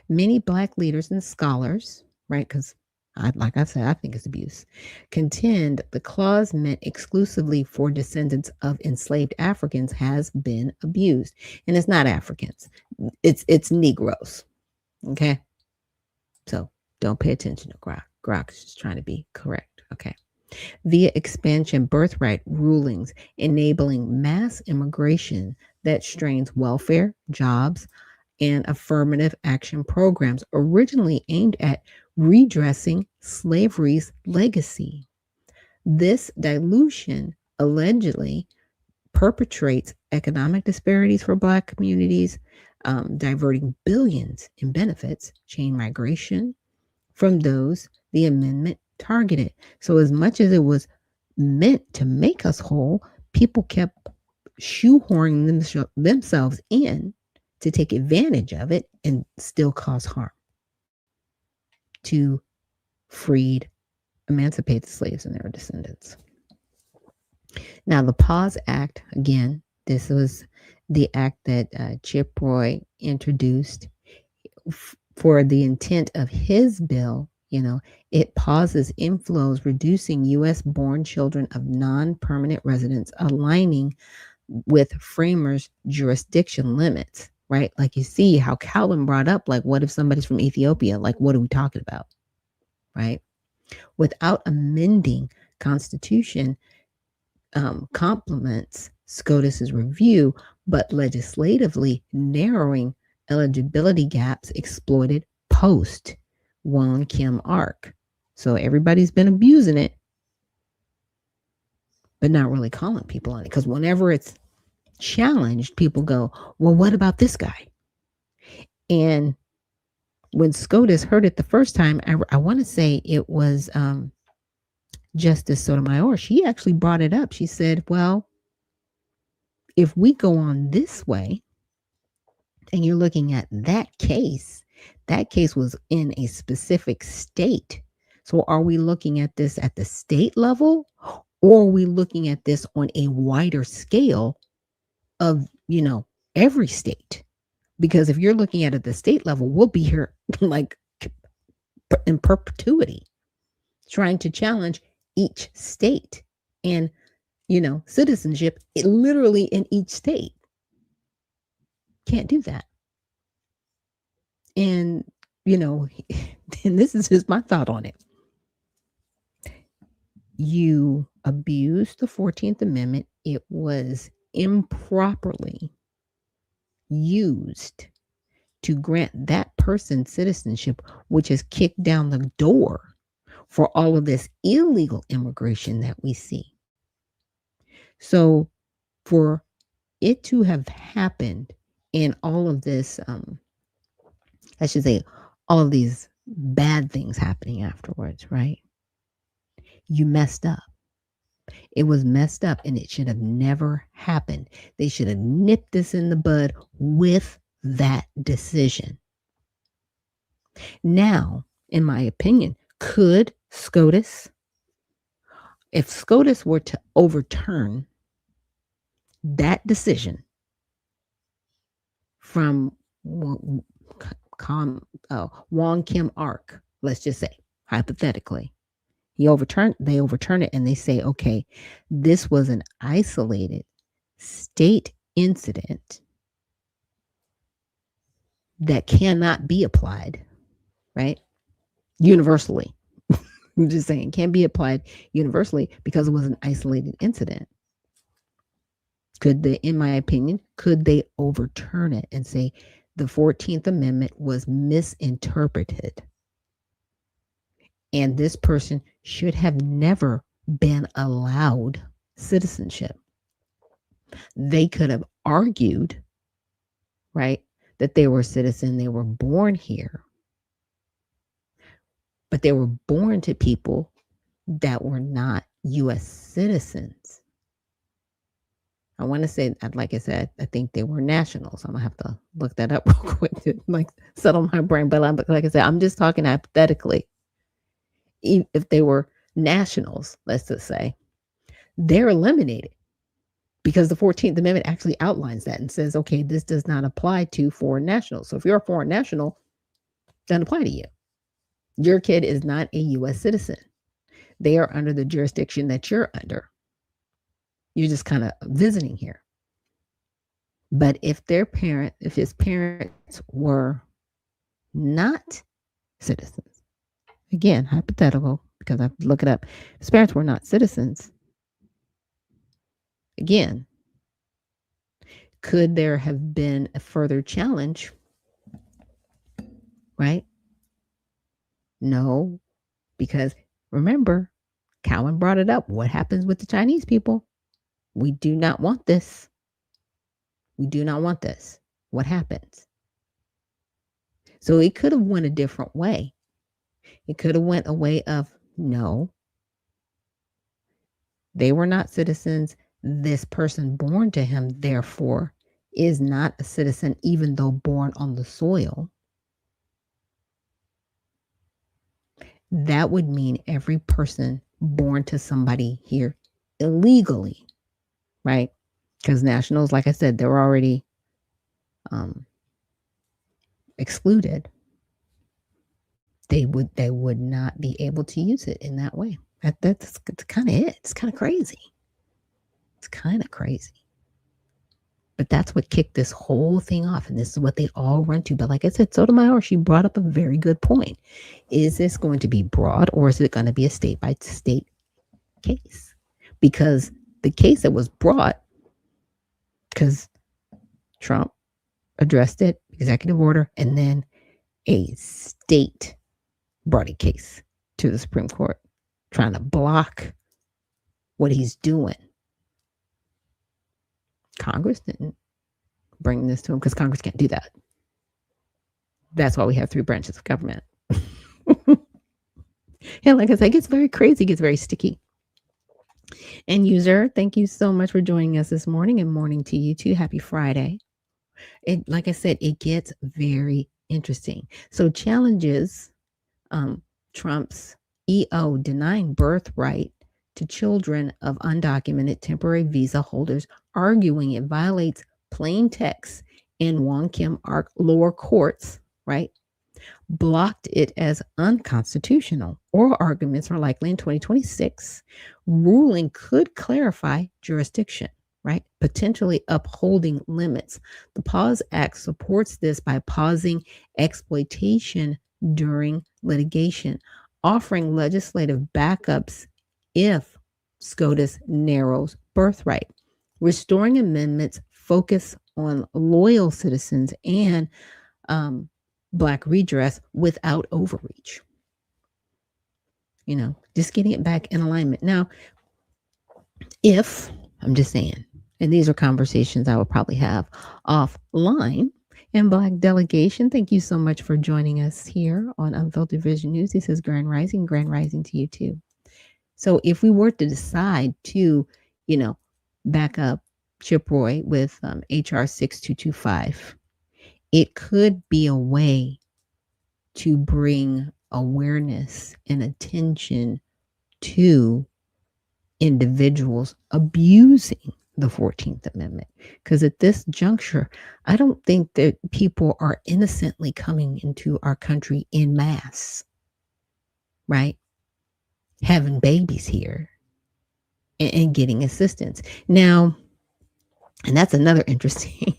many Black leaders and scholars, right, because like I said, I think it's abuse, contend the clause meant exclusively for descendants of enslaved Africans has been abused. And it's not Africans, it's Negroes. Okay. So don't pay attention to Grok. Grok is just trying to be correct. Okay. Via expansion birthright rulings enabling mass immigration that strains welfare, jobs, and affirmative action programs originally aimed at redressing slavery's legacy. This dilution allegedly perpetrates economic disparities for Black communities, diverting billions in benefits, chain migration from those the amendment targeted. So, as much as it was meant to make us whole, people kept shoehorning themselves in to take advantage of it and still cause harm to freed, emancipated slaves and their descendants. Now, the Pause Act, again, this was the act that Chip Roy introduced for the intent of his bill. It pauses inflows, reducing U.S. born children of non-permanent residents, aligning with framers' jurisdiction limits, right? Like you see how Calvin brought up, like, what if somebody's from Ethiopia? Like, what are we talking about, right? Without amending Constitution, complements SCOTUS's review, but legislatively narrowing eligibility gaps exploited post Won Kim arc. So everybody's been abusing it, but not really calling people on it. Because whenever it's challenged, people go, well, what about this guy? And when SCOTUS heard it the first time, I want to say it was Justice Sotomayor. She actually brought it up. She said, well, if we go on this way, and you're looking at that case was in a specific state. So are we looking at this at the state level, or are we looking at this on a wider scale of, every state? Because if you're looking at it at the state level, we'll be here like in perpetuity trying to challenge each state and, citizenship literally in each state. Can't do that. And, and this is just my thought on it. You abused the 14th Amendment. It was improperly used to grant that person citizenship, which has kicked down the door for all of this illegal immigration that we see. So for it to have happened and all of this, I should say, all of these bad things happening afterwards, right? You messed up. It was messed up and it should have never happened. They should have nipped this in the bud with that decision. Now, in my opinion, could SCOTUS, if SCOTUS were to overturn that decision from Won Kim arc, let's just say, hypothetically, they overturn it and they say, okay, this was an isolated state incident that cannot be applied, right? Universally. I'm just saying, can't be applied universally because it was an isolated incident. In my opinion, could they overturn it and say the 14th Amendment was misinterpreted? And this person should have never been allowed citizenship. They could have argued, right, that they were citizen, they were born here, but they were born to people that were not U.S. citizens. I want to say, like I said, I think they were nationals. I'm gonna have to look that up real quick to like settle my brain. But like I said, I'm just talking hypothetically. If they were nationals, let's just say, they're eliminated because the 14th Amendment actually outlines that and says, okay, this does not apply to foreign nationals. So if you're a foreign national, it doesn't apply to you. Your kid is not a U.S. citizen. They are under the jurisdiction that you're under. You're just kind of visiting here. But if his parents were not citizens, again, hypothetical, because I have to look it up. His parents were not citizens. Again, could there have been a further challenge? Right? No, because remember, Cowan brought it up. What happens with the Chinese people? We do not want this. We do not want this. What happens? So it could have went a different way. It could have went a way of, no, they were not citizens. This person born to him, therefore, is not a citizen, even though born on the soil. That would mean every person born to somebody here illegally, right? Because nationals, like I said, they were already excluded. They would not be able to use it in that way. That's kind of it. It's kind of crazy. It's kind of crazy. But that's what kicked this whole thing off. And this is what they all run to. But like I said, Sotomayor, she brought up a very good point. Is this going to be broad, or is it going to be a state by state case? Because the case that was brought, because Trump addressed it, executive order, and then a state brought a case to the Supreme Court trying to block what he's doing. Congress didn't bring this to him because Congress can't do that. That's why we have 3 branches of government. And like I said, it gets very crazy, it gets very sticky. And user, thank you so much for joining us this morning, and morning to you too. Happy Friday. Like I said, it gets very interesting. So challenges Trump's EO denying birthright to children of undocumented temporary visa holders, arguing it violates plain text in Wong Kim Ark lower courts, right? Blocked it as unconstitutional. Oral arguments are likely in 2026. Ruling could clarify jurisdiction, right? Potentially upholding limits. The Pause Act supports this by pausing exploitation during litigation, offering legislative backups if SCOTUS narrows birthright. Restoring amendments focus on loyal citizens and Black redress without overreach. You know, just getting it back in alignment. Now, if, I'm just saying, and these are conversations I will probably have offline. And Black Delegation, thank you so much for joining us here on Unfiltered Vision News. This is Grand Rising to you too. So if we were to decide to, you know, back up Chip Roy with HR 6225, it could be a way to bring awareness and attention to individuals abusing the 14th Amendment. Because at this juncture, I don't think that people are innocently coming into our country en masse, right? Having babies here and getting assistance. Now, and that's another interesting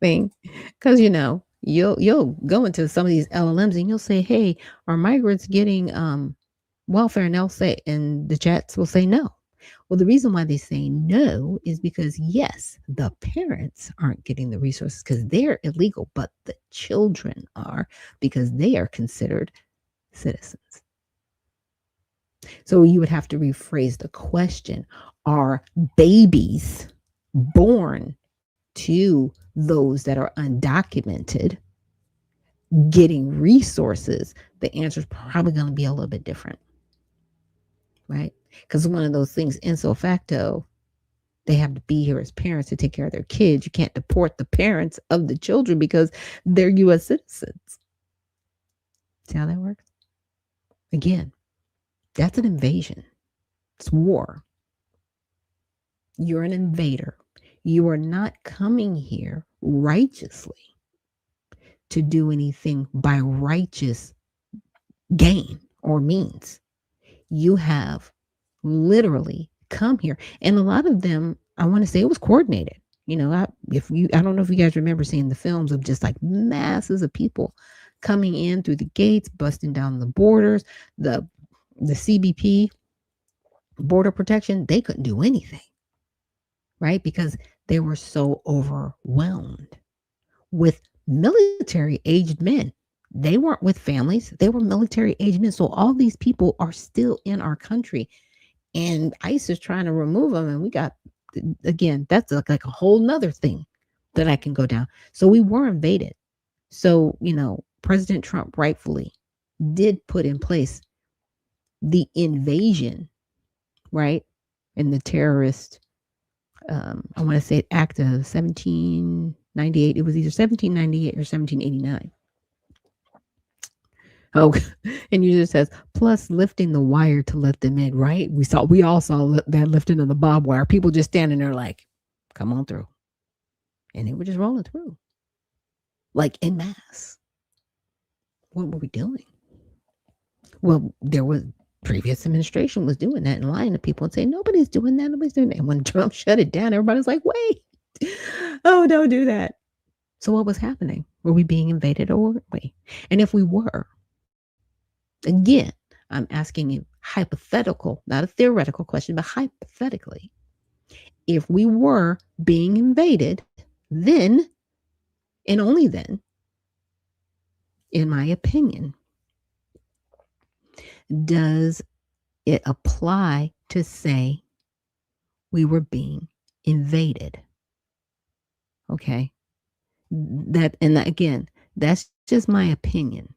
thing, because, you know, you'll go into some of these LLMs and you'll say, hey, are migrants getting welfare? And they'll say, and the chats will say no. Well, the reason why they say no is because, yes, the parents aren't getting the resources because they're illegal, but the children are, because they are considered citizens. So you would have to rephrase the question. Are babies born to those that are undocumented getting resources? The answer is probably going to be a little bit different, right? Because one of those things, ipso facto, they have to be here as parents to take care of their kids. You can't deport the parents of the children because they're U.S. citizens. See how that works? Again, that's an invasion. It's war. You're an invader. You are not coming here righteously to do anything by righteous gain or means. You have literally come here. And a lot of them, I want to say it was coordinated. You know, I don't know if you guys remember seeing the films of just like masses of people coming in through the gates, busting down the borders, the CBP, border protection, they couldn't do anything, right? Because they were so overwhelmed with military aged men. They weren't with families, they were military aged men. So all these people are still in our country, and ICE is trying to remove them. And we got, again, that's like a whole nother thing that I can go down. So we were invaded. So, President Trump rightfully did put in place the invasion, right? And the terrorist, I want to say act of 1798. It was either 1798 or 1789. Oh, and you just says, plus lifting the wire to let them in, right? We all saw that lifting of the barbed wire. People just standing there like, come on through. And they were just rolling through. Like en masse. What were we doing? Well, there was previous administration was doing that and lying to people and saying, nobody's doing that. Nobody's doing that. And when Trump shut it down, everybody's like, wait, oh, don't do that. So what was happening? Were we being invaded or weren't we? And if we were, again, I'm asking you hypothetical, not a theoretical question, but hypothetically, if we were being invaded, then, and only then, in my opinion, does it apply to say we were being invaded? Okay. Again, that's just my opinion.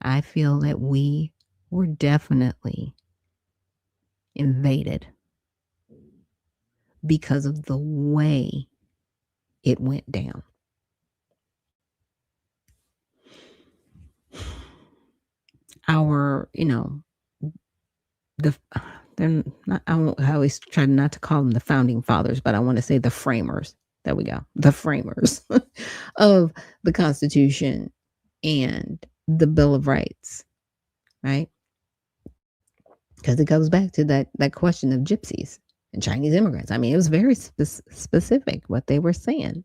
I feel that we were definitely invaded because of the way it went down. Our, they're not, I always try not to call them the founding fathers, but I want to say the framers. There we go. The framers of the Constitution and the Bill of Rights, right? Because it goes back to that question of gypsies and Chinese immigrants. I mean, it was very specific what they were saying,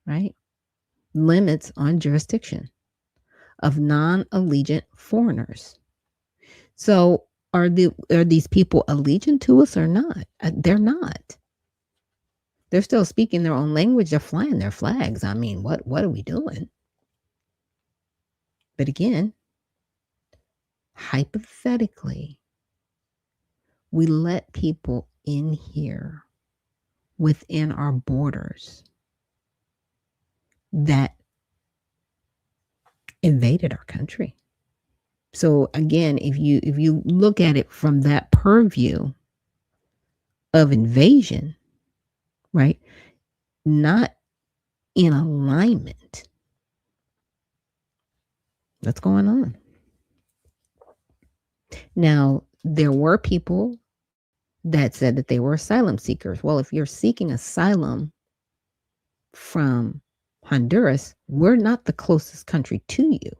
right? Limits on jurisdiction of non-allegiant foreigners. So are these people allegiant to us or not? They're not. They're still speaking their own language. They're flying their flags. I mean, what are we doing? But again, hypothetically, we let people in here within our borders that invaded our country. So again, if you look at it from that purview of invasion, right? Not in alignment. What's going on? Now, there were people that said that they were asylum seekers. Well, if you're seeking asylum from Honduras, we're not the closest country to you.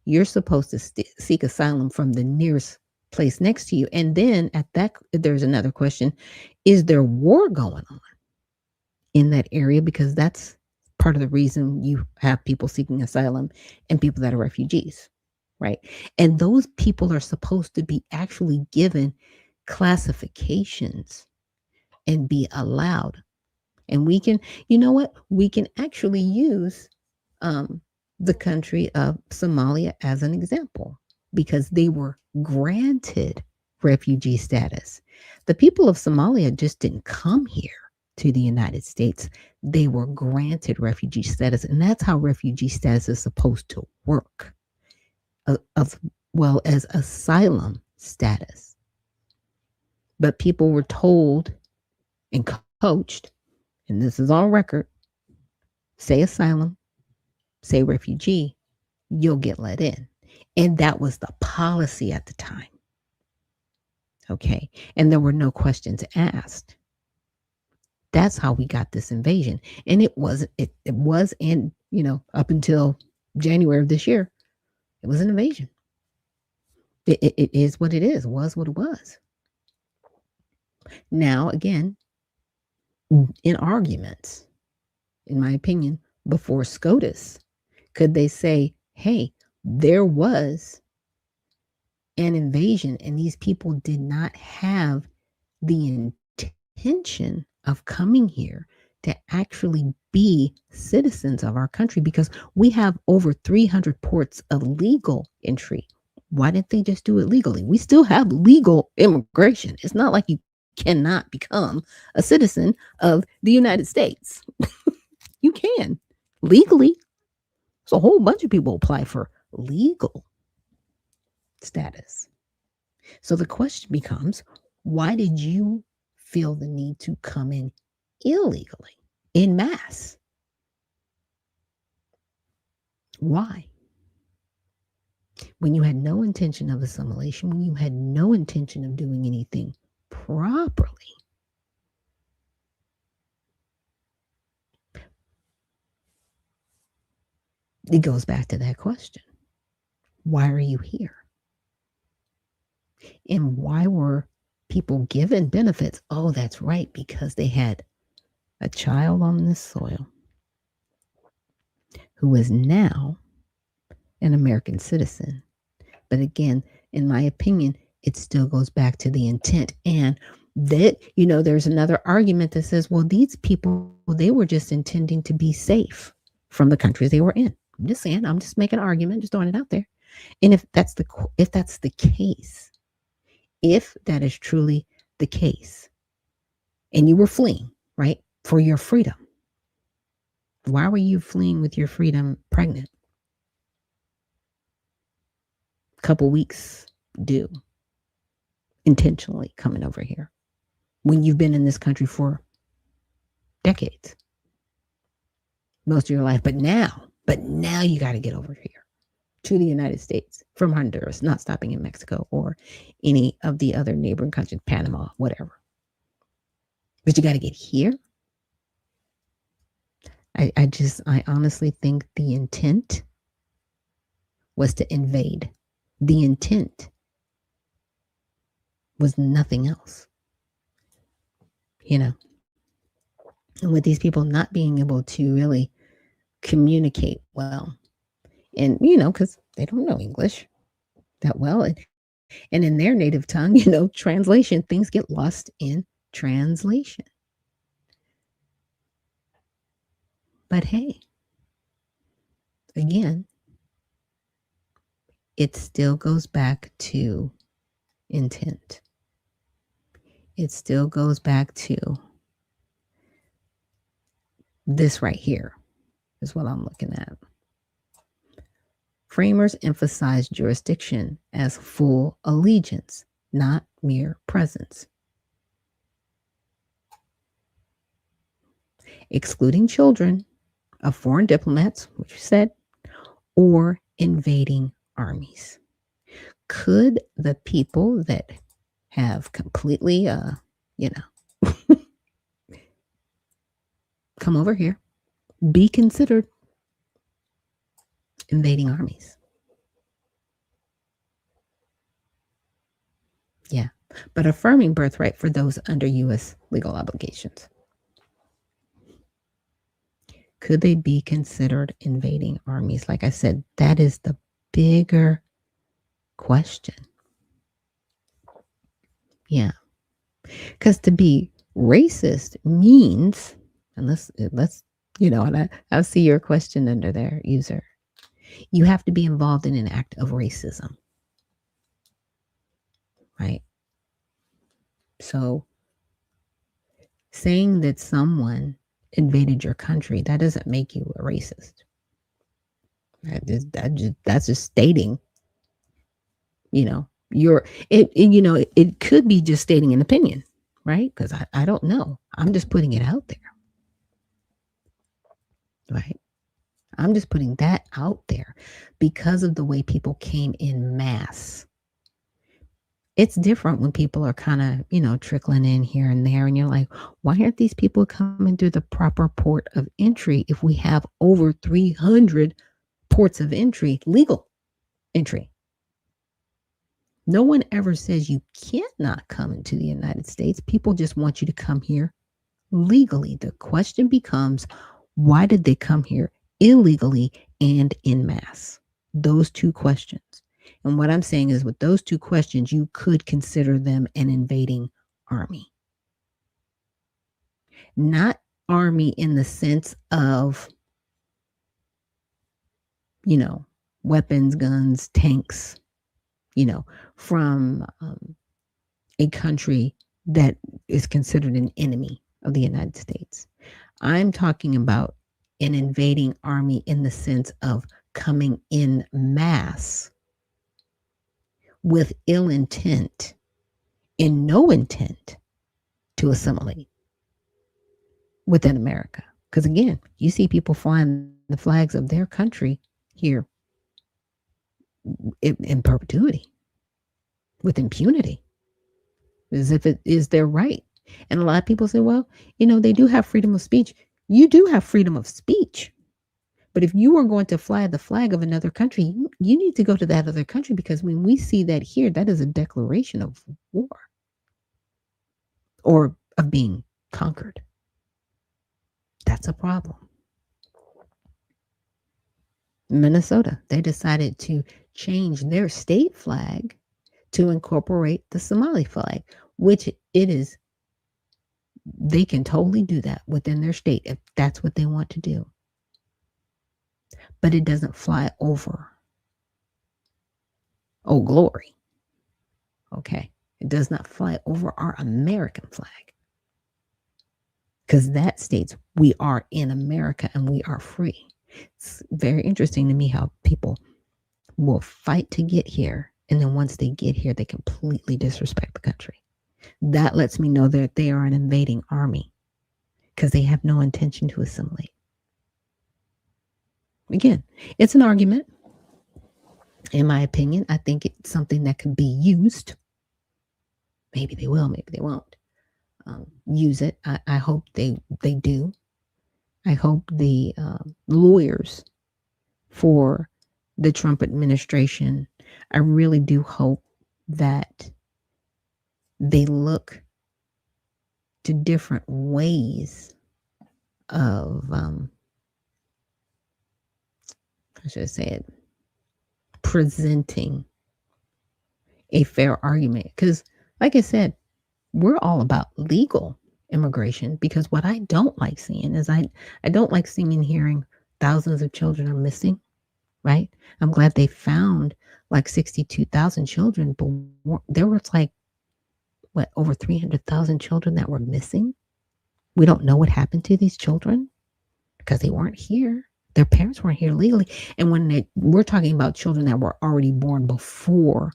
You're supposed to seek asylum from the nearest place next to you. And then at that, there's another question. Is there war going on in that area? Because that's part of the reason you have people seeking asylum and people that are refugees, right? And those people are supposed to be actually given classifications and be allowed. And we can, we can actually use the country of Somalia as an example. because they were granted refugee status. The people of Somalia just didn't come here to the United States. They were granted refugee status, and that's how refugee status is supposed to work, as well as asylum status. But people were told and coached, and this is on record, say asylum, say refugee, you'll get let in. And that was the policy at the time. Okay. And there were no questions asked. That's how we got this invasion. And it was, and, up until January of this year, it was an invasion. It is what it is, was what it was. Now, again, in arguments, in my opinion, before SCOTUS, could they say, hey, there was an invasion and these people did not have the intention of coming here to actually be citizens of our country, because we have over 300 ports of legal entry. Why didn't they just do it legally? We still have legal immigration. It's not like you cannot become a citizen of the United States. You can legally. So a whole bunch of people apply for legal status. So the question becomes, why did you feel the need to come in illegally, in mass? Why? When you had no intention of assimilation, when you had no intention of doing anything properly. It goes back to that question. Why are you here? And why were people given benefits? Oh, that's right, because they had a child on this soil who is now an American citizen. But again, in my opinion, it still goes back to the intent. And that, there's another argument that says, well, these people, they were just intending to be safe from the countries they were in. I'm just saying, I'm just making an argument, just throwing it out there. And if that's the case, if that is truly the case, and you were fleeing, right, for your freedom, why were you fleeing with your freedom pregnant? Couple weeks due, intentionally coming over here when you've been in this country for decades, most of your life. But now you got to get over here to the United States from Honduras, not stopping in Mexico or any of the other neighboring countries, Panama, whatever. But you got to get here. I honestly think the intent was to invade. The intent was nothing else. And with these people not being able to really communicate well, and, because they don't know English that well. And in their native tongue, translation, things get lost in translation. But hey, again, it still goes back to intent. It still goes back to this right here is what I'm looking at. Framers emphasized jurisdiction as full allegiance, not mere presence. Excluding children of foreign diplomats, which you said, or invading armies. Could the people that have completely, come over here be considered invading armies? Yeah, but affirming birthright for those under U.S. legal obligations. Could they be considered invading armies? Like I said, that is the bigger question. Yeah, because to be racist means, and let's and I'll see your question under there, user. You have to be involved in an act of racism. right? So saying that someone invaded your country, that doesn't make you a racist. That's just stating, you know, it could be just stating an opinion, right? Because I don't know. I'm just putting it out there, right? I'm just putting that out there because of the way people came in mass. It's different when people are kind of, trickling in here and there, and you're like, why aren't these people coming through the proper port of entry if we have over 300 ports of entry, legal entry? No one ever says you cannot come into the United States. People just want you to come here legally. The question becomes, why did they come here illegally and in mass? Those two questions. And what I'm saying is, with those two questions, you could consider them an invading army. Not army in the sense of, weapons, guns, tanks, from a country that is considered an enemy of the United States. I'm talking about an invading army in the sense of coming in mass with ill intent and no intent to assimilate within America. Because again, you see people flying the flags of their country here in perpetuity with impunity, as if it is their right. And a lot of people say, well, they do have freedom of speech. You do have freedom of speech. But if you are going to fly the flag of another country, you need to go to that other country, because when we see that here, that is a declaration of war or of being conquered. That's a problem. Minnesota, they decided to change their state flag to incorporate the Somali flag, which they can totally do that within their state if that's what they want to do. But it doesn't fly over Old Glory. Okay. It does not fly over our American flag, because that states we are in America and we are free. It's very interesting to me how people will fight to get here, and then once they get here, they completely disrespect the country. That lets me know that they are an invading army, because they have no intention to assimilate. Again, it's an argument. In my opinion, I think it's something that can be used. Maybe they will, maybe they won't use it. I hope they do. I hope the lawyers for the Trump administration, I really do hope that they look to different ways of, I should say it, presenting a fair argument. Because, like I said, we're all about legal immigration, because what I don't like seeing is I don't like seeing and hearing thousands of children are missing, right? I'm glad they found like 62,000 children, but there was like, over 300,000 children that were missing. We don't know what happened to these children because they weren't here. Their parents weren't here legally. And when we're talking about children that were already born before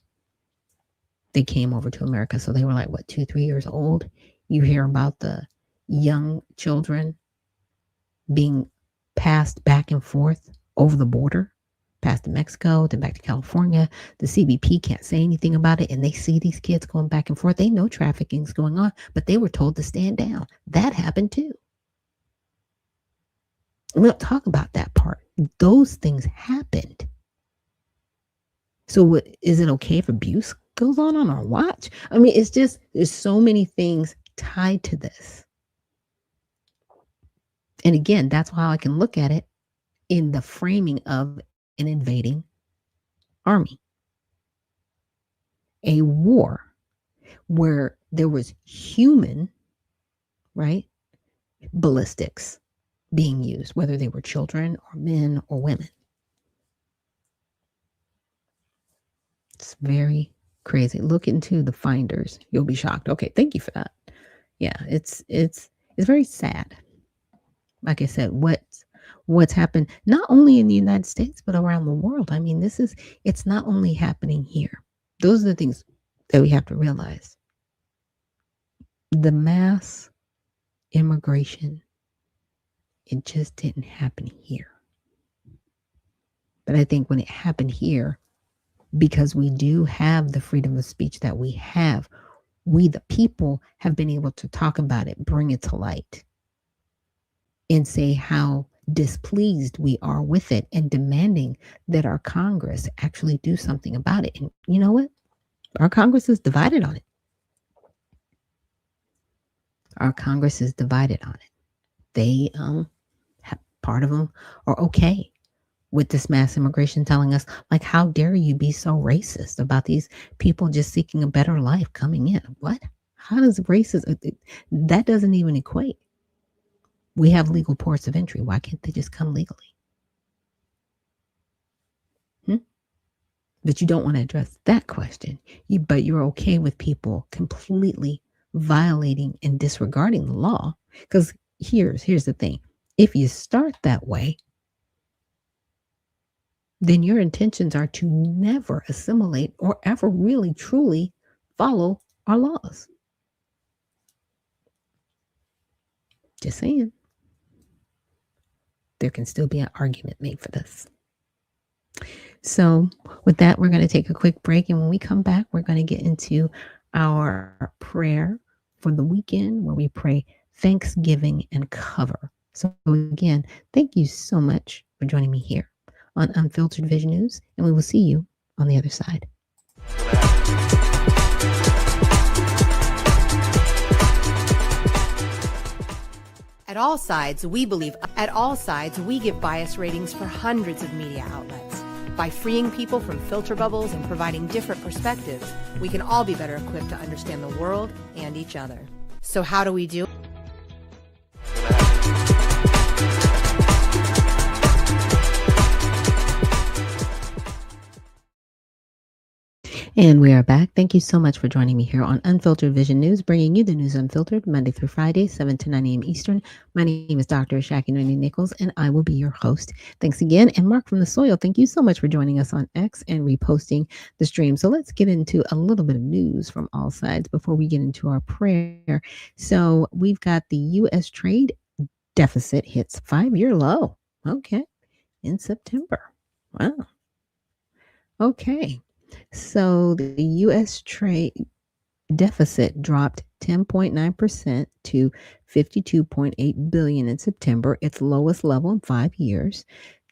they came over to America. So they were like, 2, 3 years old. You hear about the young children being passed back and forth over the border, past to Mexico, then back to California. The CBP can't say anything about it, and they see these kids going back and forth. They know trafficking is going on, but they were told to stand down. That happened too. We don't talk about that part. Those things happened. So is it okay if abuse goes on our watch? I mean, it's just, there's so many things tied to this. And again, that's how I can look at it in the framing of an invading army. A war where there was human, right, ballistics being used, whether they were children or men or women. It's very, Crazy. Look into the finders. You'll be shocked. Okay, thank you for that. Yeah, it's very sad. Like I said, what's happened not only in the United States but around the world. I mean, it's not only happening here. Those are the things that we have to realize. The mass immigration, it just didn't happen here. But I think when it happened here, because we do have the freedom of speech that we have, we, the people, have been able to talk about it, bring it to light, and say how displeased we are with it and demanding that our Congress actually do something about it. And you know what? Our Congress is divided on it. Our Congress is divided on it. They, part of them are okay with this mass immigration, telling us, like, how dare you be so racist about these people just seeking a better life coming in? What? How does racism, that doesn't even equate. We have legal ports of entry. Why can't they just come legally? But you don't want to address that question. But you're okay with people completely violating and disregarding the law. Because here's the thing. If you start that way, then your intentions are to never assimilate or ever really truly follow our laws. Just saying. There can still be an argument made for this. So with that, we're going to take a quick break. And when we come back, we're going to get into our prayer for the weekend, where we pray Thanksgiving and cover. So again, thank you so much for joining me here on Unfiltered Vision News, and we will see you on the other side. At All Sides, we give bias ratings for hundreds of media outlets. By freeing people from filter bubbles and providing different perspectives, we can all be better equipped to understand the world and each other. So how do we do it? And we are back. Thank you so much for joining me here on Unfiltered Vision News, bringing you the news unfiltered Monday through Friday, 7 to 9 a.m. Eastern. My name is Dr. Ashaki Noni Nichols, and I will be your host. Thanks again. And Mark from the Soil, thank you so much for joining us on X and reposting the stream. So let's get into a little bit of news from all sides before we get into our prayer. So we've got the U.S. trade deficit hits 5-year low. Okay. In September. Wow. Okay. So the U.S. trade deficit dropped 10.9% to $52.8 billion in September, its lowest level in 5 years,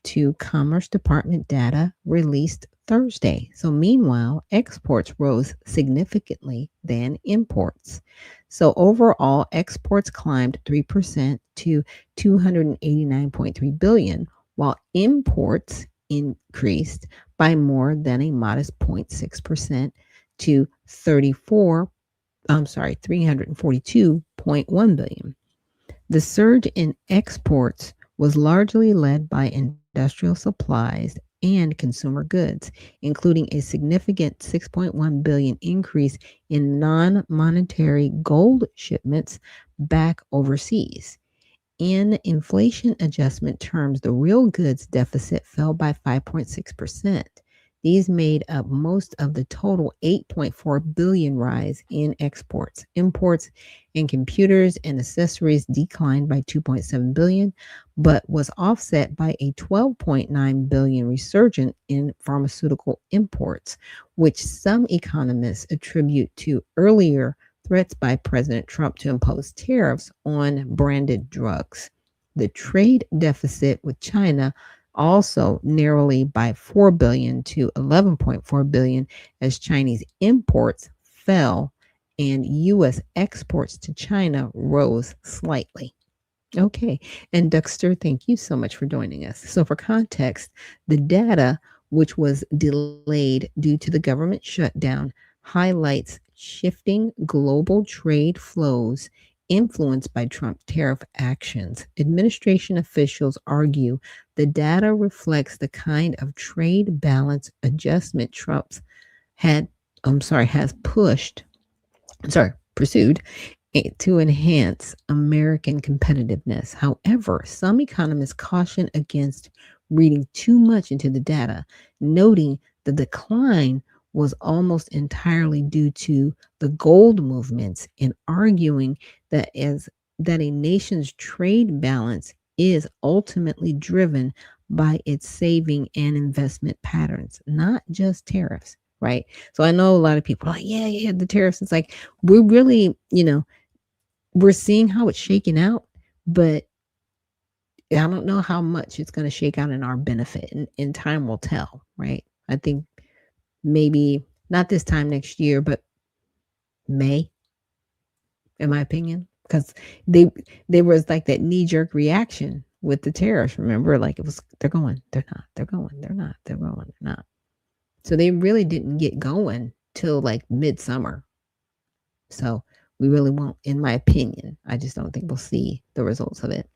to Commerce Department data released Thursday. So meanwhile, exports rose significantly than imports. So overall, exports climbed 3% to $289.3 billion, while imports increased by more than a modest 0.6% to 342.1 billion. The surge in exports was largely led by industrial supplies and consumer goods, including a significant 6.1 billion increase in non-monetary gold shipments back overseas. In inflation adjustment terms, the real goods deficit fell by 5.6%. These made up most of the total 8.4 billion rise in exports. Imports and computers and accessories declined by 2.7 billion, but was offset by a 12.9 billion resurgence in pharmaceutical imports, which some economists attribute to earlier threats by President Trump to impose tariffs on branded drugs. The trade deficit with China also narrowly by 4 billion to 11.4 billion as Chinese imports fell and U.S. exports to China rose slightly. Okay, and Dexter, thank you so much for joining us. So for context, the data, which was delayed due to the government shutdown, highlights shifting global trade flows influenced by Trump tariff actions. Administration officials argue the data reflects the kind of trade balance adjustment Trump's had pursued to enhance American competitiveness. However, some economists caution against reading too much into the data, noting the decline was almost entirely due to the gold movements and arguing that a nation's trade balance is ultimately driven by its saving and investment patterns, not just tariffs, right? So I know a lot of people are like, yeah, the tariffs. It's like we're really, we're seeing how it's shaking out, but I don't know how much it's going to shake out in our benefit, and time will tell, right? I think maybe not this time next year, but May, in my opinion, because they there was like that knee jerk reaction with the tariffs. Remember, like it was they're going, they're not, they're going, they're not, they're going, they're not. So they really didn't get going till like midsummer. So we really won't, in my opinion. I just don't think we'll see the results of it.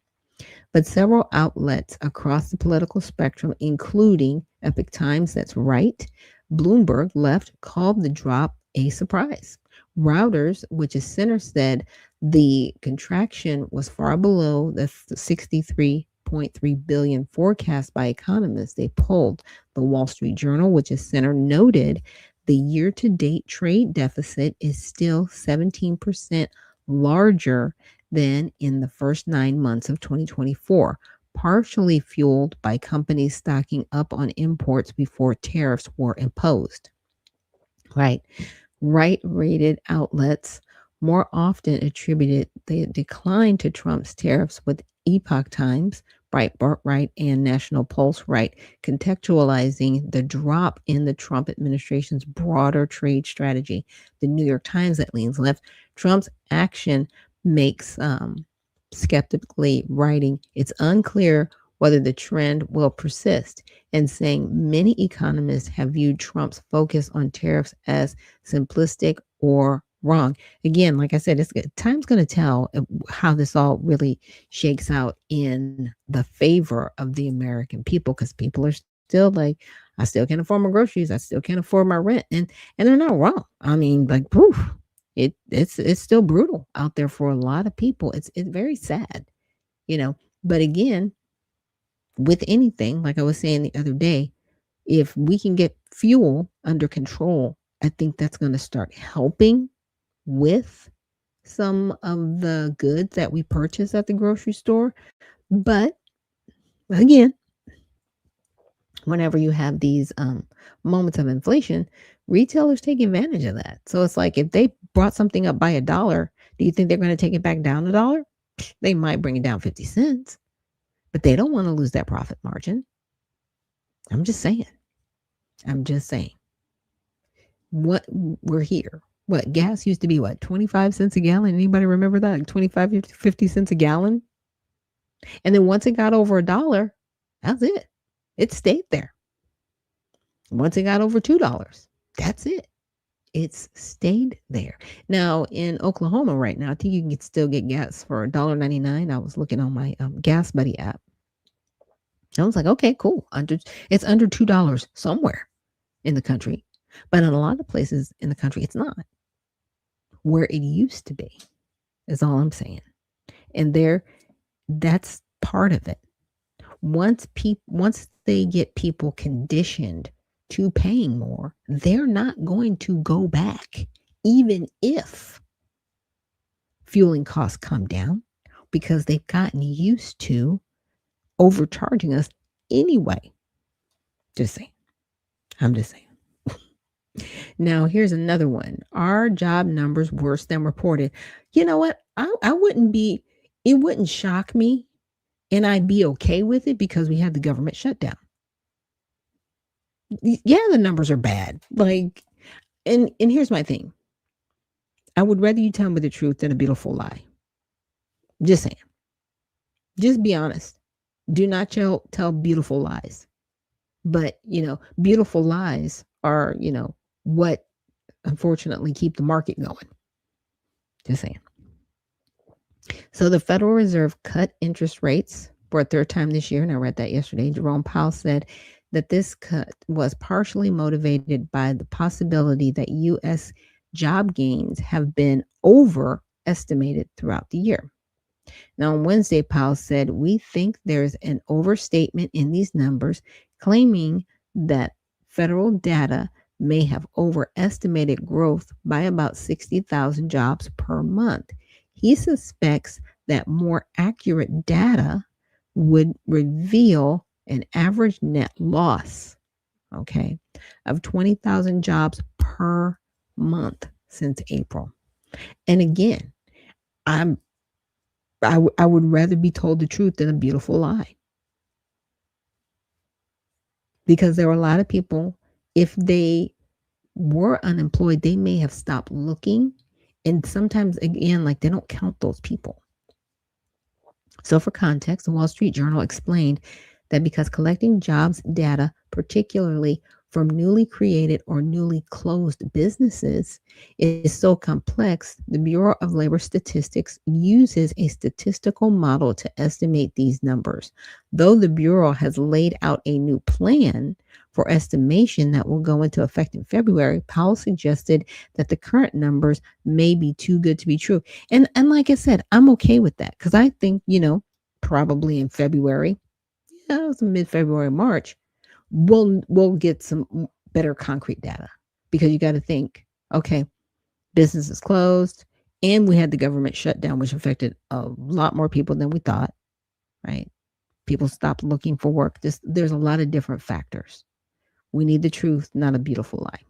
But several outlets across the political spectrum, including Epic Times, that's right, Bloomberg left, called the drop a surprise. Reuters, which is center, said the contraction was far below the 63.3 billion forecast by economists they polled. The Wall Street Journal, which is center, noted the year-to-date trade deficit is still 17% larger than in the first 9 months of 2024, partially fueled by companies stocking up on imports before tariffs were imposed. Right. Right rated outlets more often attributed the decline to Trump's tariffs, with Epoch Times, Breitbart Right, and National Pulse Right contextualizing the drop in the Trump administration's broader trade strategy. The New York Times, that leans left, Trump's action makes skeptically writing, it's unclear whether the trend will persist, and saying many economists have viewed Trump's focus on tariffs as simplistic or wrong. Again, like I said, it's good. Time's going to tell how this all really shakes out in the favor of the American people, because people are still like, I still can't afford my groceries, I still can't afford my rent, and they're not wrong. I mean, like, poof, it's still brutal out there for a lot of people. It's very sad, But again, with anything, like I was saying the other day, if we can get fuel under control, I think that's going to start helping with some of the goods that we purchase at the grocery store. But again, whenever you have these moments of inflation, retailers take advantage of that. So it's like if they brought something up by $1, do you think they're going to take it back down $1? They might bring it down 50 cents, but they don't want to lose that profit margin. I'm just saying. What we're here. What gas used to be, 25 cents a gallon? Anybody remember that? Like 25, 50 cents a gallon? And then once it got over $1, that's it. It stayed there. Once it got over $2, that's it. It's stayed there. Now in Oklahoma right now, I think you can still get gas for $1.99. I was looking on my Gas Buddy app. I was like, okay, cool. It's under $2 somewhere in the country. But in a lot of places in the country, it's not where it used to be, is all I'm saying. And that's part of it. Once they get people conditioned to paying more, they're not going to go back, even if fueling costs come down, because they've gotten used to overcharging us anyway. Just saying. I'm just saying. Now, here's another one. Are job numbers worse than reported? You know what? I wouldn't be, it wouldn't shock me, and I'd be okay with it because we had the government shutdown. Yeah, the numbers are bad. Like, and here's my thing. I would rather you tell me the truth than a beautiful lie. Just saying. Just be honest. Do not tell beautiful lies. But, beautiful lies are, what unfortunately keep the market going. Just saying. So the Federal Reserve cut interest rates for a third time this year, and I read that yesterday. Jerome Powell said that this cut was partially motivated by the possibility that U.S. job gains have been overestimated throughout the year. Now, on Wednesday, Powell said, "We think there's an overstatement in these numbers, claiming that federal data may have overestimated growth by about 60,000 jobs per month." He suspects that more accurate data would reveal an average net loss, okay, of 20,000 jobs per month since April. And again, I'm I would rather be told the truth than a beautiful lie. Because there are a lot of people, if they were unemployed, they may have stopped looking. And sometimes, again, like they don't count those people. So, for context, the Wall Street Journal explained that because collecting jobs data, particularly from newly created or newly closed businesses, is so complex, the Bureau of Labor Statistics uses a statistical model to estimate these numbers. Though the Bureau has laid out a new plan for estimation that will go into effect in February, Powell suggested that the current numbers may be too good to be true. And like I said, I'm okay with that because I think, probably in February, yeah, it was mid-February, March, we'll get some better concrete data because you got to think, okay, business is closed and we had the government shutdown, which affected a lot more people than we thought, right? People stopped looking for work. There's a lot of different factors. We need the truth, not a beautiful lie.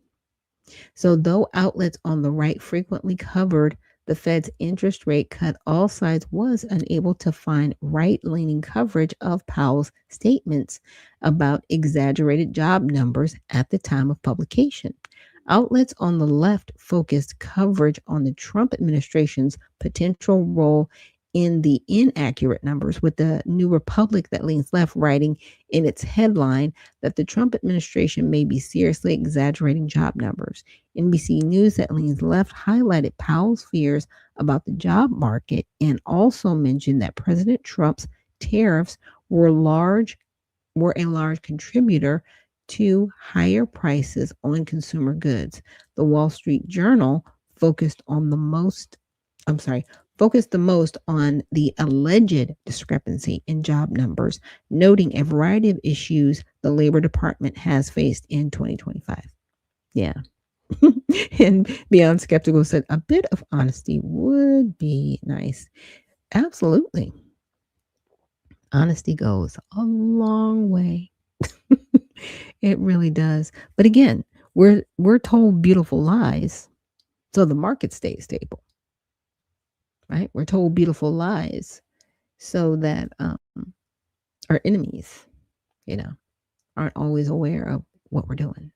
So, though outlets on the right frequently covered the Fed's interest rate cut, all sides was unable to find right-leaning coverage of Powell's statements about exaggerated job numbers at the time of publication. Outlets on the left focused coverage on the Trump administration's potential role in the inaccurate numbers, with the New Republic that leans left writing in its headline that the Trump administration may be seriously exaggerating job numbers. NBC News that leans left highlighted Powell's fears about the job market and also mentioned that President Trump's tariffs were a large contributor to higher prices on consumer goods. The Wall Street Journal focused the most on the alleged discrepancy in job numbers, noting a variety of issues the Labor Department has faced in 2025. Yeah. And Beyond Skeptical said a bit of honesty would be nice. Absolutely. Honesty goes a long way. It really does. But again, we're told beautiful lies, so the market stays stable. Right? We're told beautiful lies so that our enemies, aren't always aware of what we're doing. I'm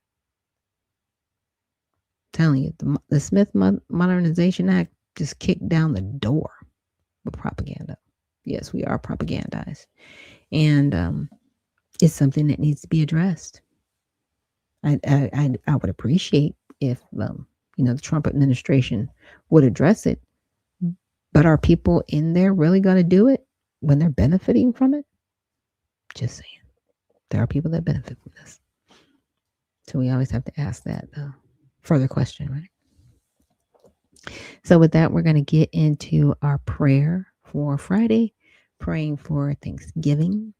telling you, the Smith Modernization Act just kicked down the door with propaganda. Yes, we are propagandized. And it's something that needs to be addressed. I would appreciate if, the Trump administration would address it. But are people in there really going to do it when they're benefiting from it? Just saying. There are people that benefit from this. So we always have to ask that further question, right? So with that, we're going to get into our prayer for Friday, praying for Thanksgiving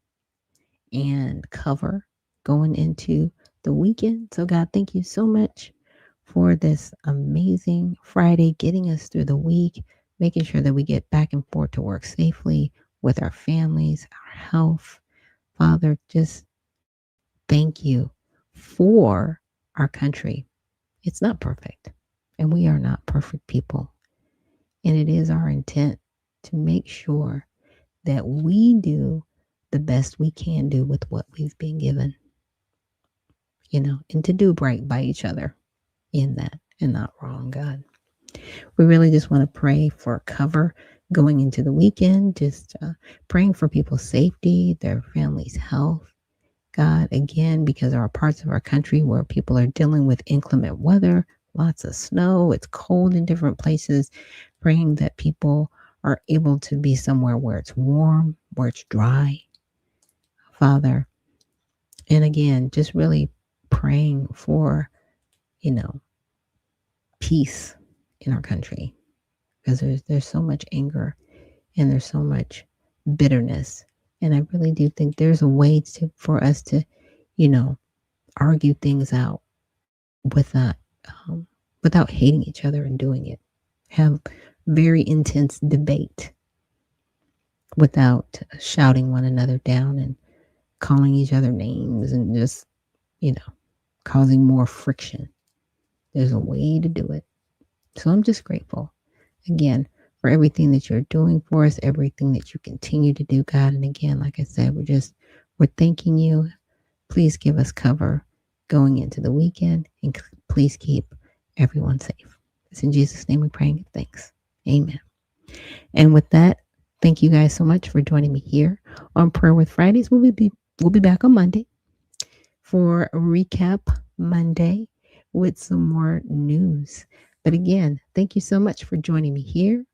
and cover going into the weekend. So God, thank you so much for this amazing Friday, getting us through the week, making sure that we get back and forth to work safely with our families, our health. Father, just thank you for our country. It's not perfect, and we are not perfect people. And it is our intent to make sure that we do the best we can do with what we've been given, and to do right by each other in that and not wrong, God. We really just want to pray for cover going into the weekend, just praying for people's safety, their families' health. God, again, because there are parts of our country where people are dealing with inclement weather, lots of snow, it's cold in different places, praying that people are able to be somewhere where it's warm, where it's dry. Father, And again, just really praying for, peace in our country, because there's so much anger and there's so much bitterness. And I really do think there's a way for us to, argue things out without without hating each other and doing it. Have very intense debate without shouting one another down and calling each other names and just, causing more friction. There's a way to do it. So I'm just grateful again for everything that you're doing for us, everything that you continue to do, God. And again, like I said, we're thanking you. Please give us cover going into the weekend, and please keep everyone safe. It's in Jesus' name we pray and give thanks. Amen. And with that, thank you guys so much for joining me here on Prayer with Fridays. We'll be back on Monday for a recap Monday with some more news. But again, thank you so much for joining me here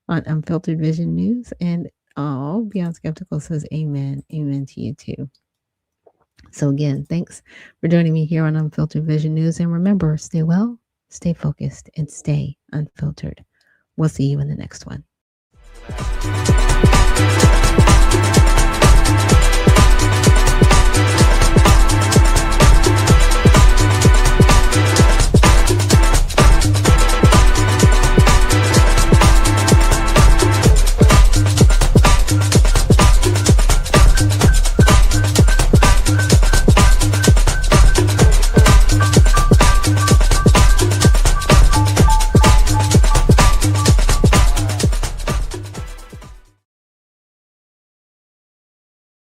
on Unfiltered Vision News. And Beyond Skeptical says amen. Amen to you too. So again, thanks for joining me here on Unfiltered Vision News. And remember, stay well, stay focused, and stay unfiltered. We'll see you in the next one.